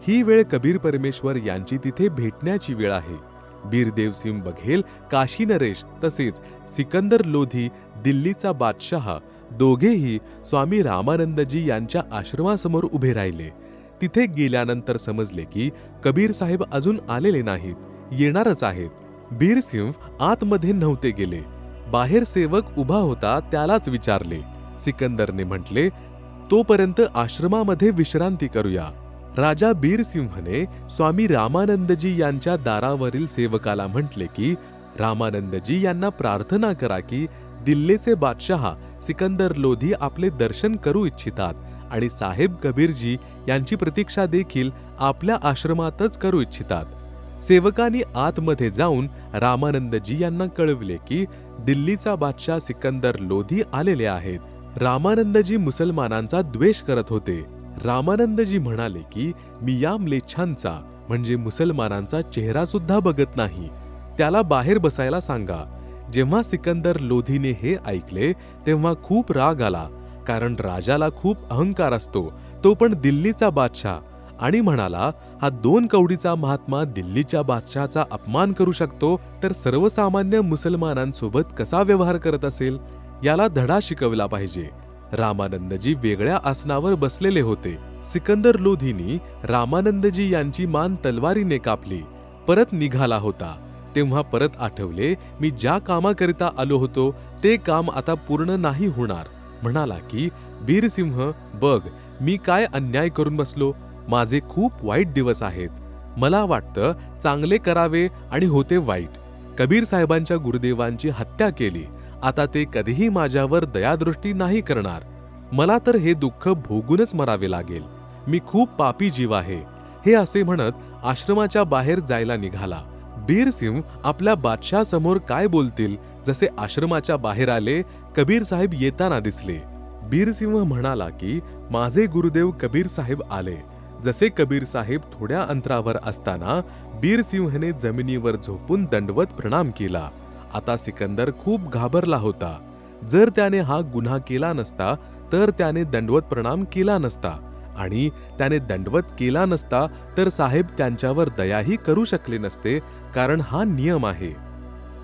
ही वेळ कबीर परमेश्वर यांची तिथे भेटण्याची वेळ आहे. बीरदेवसिंह बघेल काशी नरेश तसेच सिकंदर लोधी दिल्लीचा बादशहा दोघेही स्वामी रामानंदजी यांच्या आश्रमासमोर उभे राहिले. तिथे गेल्यानंतर समजले की कबीर साहेब अजून आलेले नाहीत, येणारच आहेत. बीरसिंह आतमध्ये नव्हते गेले. बाहेर सेवक उभा होता, त्यालाच विचारले. सिकंदरने म्हटले, तोपर्यंत आश्रमामध्ये विश्रांती करूया. राजा बीरसिंहने स्वामी रामानंदजी यांच्या दारावरील सेवकाला म्हटले की रामानंदजी यांना प्रार्थना करा की दिल्लीचे बादशहा सिकंदर लोधी आपले दर्शन करू इच्छितात आणि साहेब कबीरजी यांची प्रतीक्षा देखील आपल्या आश्रमातच करू इच्छितात. सेवकांनी आतमध्ये जाऊन रामानंदजी यांना कळवले की दिल्लीचा बादशाह सिकंदर लोधी आलेले आहेत. रामानंदजी मुसलमानांचा द्वेष करत होते. रामानंदजी म्हणाले की मी या म्लेच्छांचा म्हणजे मुसलमानांचा चेहरा सुद्धा बघत नाही, त्याला बाहेर बसायला सांगा. जेव्हा सिकंदर लोधीने हे ऐकले तेव्हा खूप राग आला, कारण राजाला खूप अहंकार असतो, तो पण दिल्लीचा बादशाह, आणि म्हणाला, हा 2 कवडीचा महात्मा दिल्लीच्या बादशहाचा अपमान करू शकतो तर सर्वसामान्य मुसलमानांसोबत कसा व्यवहार करत असेल, याला धडा शिकवला पाहिजे. रामानंदजी वेगळ्या आसनावर बसलेले होते. सिकंदर लोधीनी रामानंदजी यांची मान तलवारीने कापली. परत निघाला होता तेव्हा परत आठवले, मी ज्या कामाकरिता आलो होतो ते काम आता पूर्ण नाही होणार. म्हणाला की बीरसिंह बघ, मी काय अन्याय करून बसलो. माझे खूप वाईट दिवस आहेत. मला वाटतं चांगले करावे आणि होते वाईट. कबीर साहेबांच्या गुरुदेवांची हत्या केली. आता ते कधीही माझ्यावर दयादृष्टी नाही करणार. मला तर हे दुःख भोगूनच मरावे लागेल. मी खूप पापी जीव आहे. हे असे म्हणत आश्रमाच्या बाहेर जायला निघाला. बीरसिंह आपल्या बादशहासमोर काय बोलतील, जसे आश्रमाच्या बाहेर आले, कबीर साहेब येताना दिसले. बीरसिंह म्हणाला की माझे गुरुदेव कबीर साहेब आले. जसे कबीर साहेब थोड्या अंतरावर असताना बीरसिंहने जमिनीवर झोपून दंडवत प्रणाम केला. आता सिकंदर खूप घाबरला होता. जर त्याने हा गुन्हा केला नसता तर त्याने दंडवत प्रणाम केला नसता, आणि त्याने दंडवत केला नसता तर साहेब त्यांच्यावर दयाही करू शकले नसते, कारण हा नियम आहे.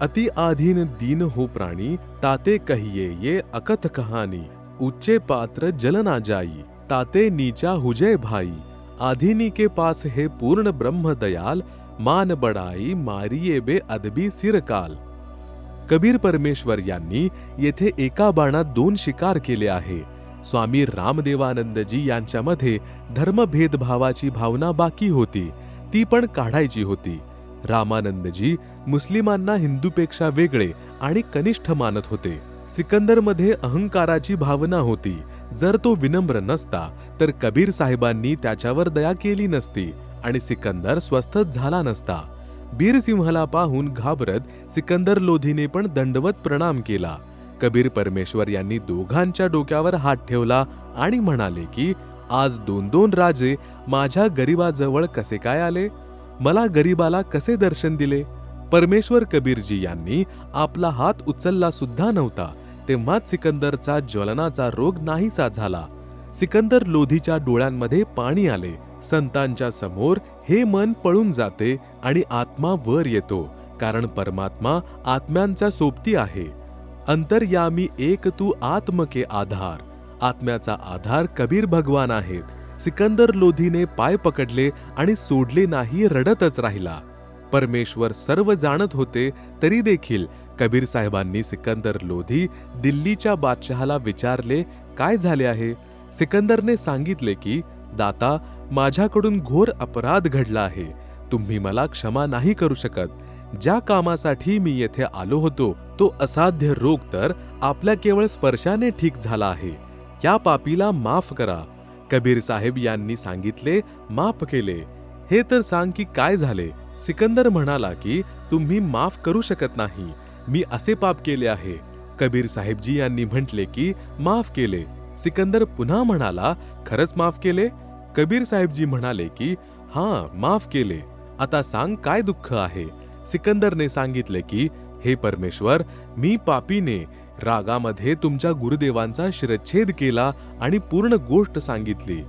अति आधीन दीन हो प्राणी, ताते कहिये ये अकथ कहानी. उच्चे पात्र जल ना जाई, ताते नीचा हुजय भाई. आधीनी के पास है पूर्ण ब्रह्म दयाल, मान बडाई मारिये बे अदबी सिरकाल. कबीर परमेश्वर यांनी येथे एका बाणात 2 शिकार केले आहे. स्वामी रामदेवानंदजी यांच्यामध्ये धर्मभेदभावाची भावना बाकी होती, ती पण काढायची होती. रामानंदजी मुस्लिमांना हिंदूपेक्षा वेगळे आणि कनिष्ठ मानत होते. सिकंदरमध्ये अहंकाराची भावना होती. जर तो विनम्र नसता तर कबीर साहेबांनी त्याच्यावर दया केली नसती आणि सिकंदर स्वस्थ झाला नसता. बीरसिंहाला पाहून घाबरत सिकंदर लोधीने पण दंडवत प्रणाम केला. कबीर परमेश्वर यांनी दोघांच्या डोक्यावर हात ठेवला आणि म्हणाले की आज 2-2 राजे माझ्या गरीबाजवळ कसे काय आले, मला गरीबाला कसे दर्शन दिले. परमेश्वर कबीरजी यांनी आपला हात उचलला सुद्धा नव्हता तेव्हाच सिकंदरचा ज्वलनाचा रोग नाहीसा झाला. सिकंदर लोधीच्या डोळ्यांमध्ये पाणी आले. संतांच्या समोर हे मन पळून जाते आणि आत्मा वर येतो, कारण परमात्मा आत्म्यांचा सोबती आहे. अंतर्यामी एक तू आत्म के आधार. आत्म्याचा आधार कबीर भगवान आहेत. सिकंदर लोधीने पाय पकडले आणि सोडले नाही, रडतच राहिला. परमेश्वर सर्व जाणत होते तरी देखील कबीर साहेबांनी सिकंदर लोधी दिल्लीच्या बादशहाला विचारले, काय झाले आहे. सिकंदरने सांगितले की दाता, माझ्याकडून घोर अपराध घडला आहे. तुम्ही मला क्षमा नाही करू शकत. ज्या कामासाठी मी येथे आलो होतो तो असाध्य रोग तर आपल्या केवळ स्पर्शाने ठीक झाला आहे. या पापीला माफ करा. कबीर साहेब यांनी सांगितले, माफ केले. हे तर सांग की काय झाले. सिकंदर म्हणाला की तुम्ही माफ करू शकत नाही, मी असे पाप केले आहे. कबीर साहेबजी यांनी म्हटले की माफ केले. सिकंदर पुन्हा म्हणाला, खरंच माफ केले? कबीर साहेबजी म्हणाले की हां, माफ केले. आता सांग काय दुःख आहे? सिकंदरने सांगितले की हे परमेश्वर, मी पापीने रागामध्ये तुमच्या गुरुदेवांचा शिरच्छेद केला आणि पूर्ण गोष्ट सांगितली.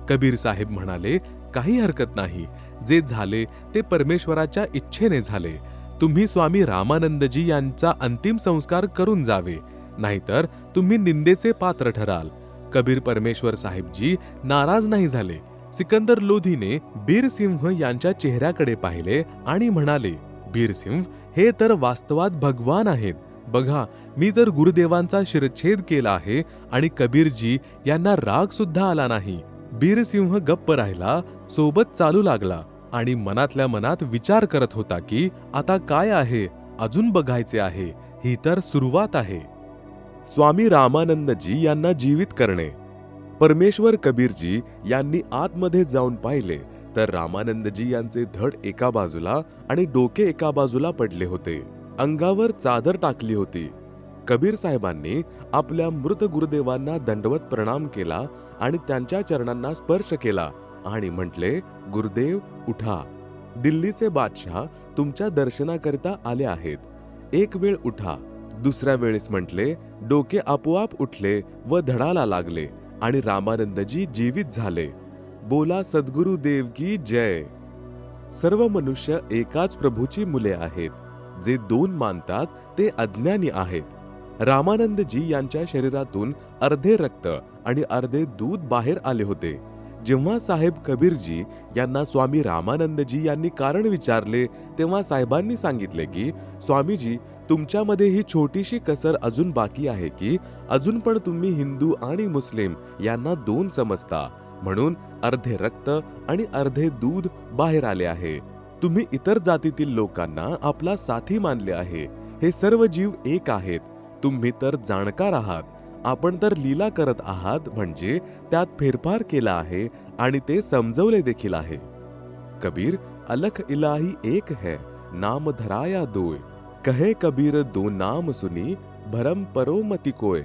कबीर साहेब म्हणाले, काही हरकत नाही. जे झाले ते परमेश्वराच्या इच्छेने झाले. तुम्ही स्वामी रामानंदजी यांचा अंतिम संस्कार करून जावे, नाहीतर तुम्ही निंदेचे पात्र ठराल. कबीर परमेश्वर साहेबजी नाराज नाही झाले. सिकंदर लोधीने बीरसिंह यांच्या चेहऱ्याकडे पाहिले आणि म्हणाले, बीरसिंह, हे तर वास्तवात भगवान आहेत. बघा, मी तर गुरुदेवांचा शिरच्छेद केला आहे आणि कबीरजी यांना राग सुद्धा आला नाही. बीरसिंह गप्प राहिला, सोबत चालू लागला आणि मनातल्या मनात विचार करत होता की आता काय आहे, अजून बघायचे आहे. ही तर सुरुवात आहे. स्वामी रामानंदजी यांना जीवित करणे. परमेश्वर कबीरजी यांनी आतमध्ये जाऊन पाहिले तर रामानंदजी यांचे धड एका बाजूला आणि डोके एका बाजूला पडले होते. अंगावर चादर टाकली होती. कबीर साहेबांनी आपल्या मृत गुरुदेवांना दंडवत प्रणाम केला आणि त्यांच्या चरणांना स्पर्श केला आणि म्हटले, गुरुदेव उठा. दिल्लीचे बादशाह तुमच्या दर्शनाकरिता आले आहेत. एक वेळ उठा. दुसऱ्या वेळेस म्हटले, डोके आपोआप उठले व धडाला लागले आणि रामानंदजी जीवित झाले. बोला सद्गुरु देव की जय. सर्व मनुष्य एकाच प्रभूची मुले आहेत. जे दोन मानतात ते अज्ञानी आहेत. रामानंदजी यांच्या शरीरातून अर्धे रक्त आणि अर्धे दूध बाहेर आले होते. जेव्हा साहेब कबीरजी यांना स्वामी रामानंदजी यांनी कारण विचारले तेव्हा साहेबांनी सांगितले की स्वामीजी, तुमच्यामध्ये ही छोटीशी कसर अजून बाकी आहे की अजून पण तुम्ही हिंदू आणि मुस्लिम यांना दोन समजता, म्हणून अर्धे रक्त आणि अर्धे दूध बाहेर आले आहे. तुम्ही इतर जातीतील लोकांना आपला साथी मानले आहे. हे सर्व जीव एक आहेत. तुम्ही तर जाणकार आहात. आपण तर लीला करत आहात, म्हणजे त्यात फेरफार केला आहे आणि ते समजवले देखील आहे. कबीर, अलख इलाही एक है, नाम धराया दोय. कहे कबीर दो नाम सुनी, भरम परो मति कोय.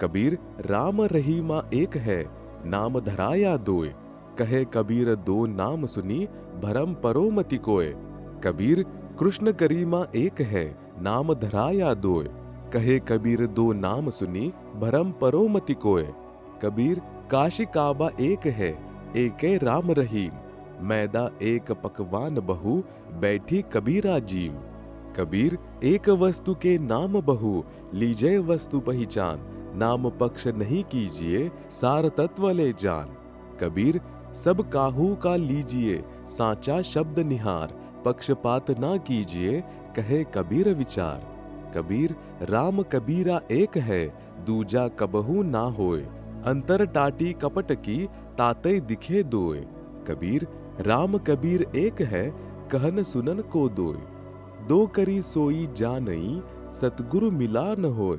कबीर, राम रहीमा एक है, नाम धराया दोय. कहे कबीर दो नाम सुनी, भरम परो मति कोय. कबीर, कृष्ण करीमा एक है, नाम धराया दोय. कहे कबीर दो नाम सुनी, भरम परो मति कोय. कबीर, काशी काबा एक है, एके राम रहीम. मैदा एक पकवान बहु, बैठी कबीरा जीम. कबीर, एक वस्तु के नाम बहु, लीजिए वस्तु पहचान. नाम पक्ष नहीं कीजिए, सार तत्व ले जान. कबीर, सब काहू का लीजिए, साचा शब्द निहार. पक्षपात ना कीजिए, कहे कबीर विचार. कबीर, राम कबीरा एक है, दूजा कबहू ना होय. अंतर टाटी कपट की, तातै दिखे दोय. कबीर, राम कबीर एक है, कहन सुनन को दोय. दो करी सोई जानई, सतगुरु मिला न होय.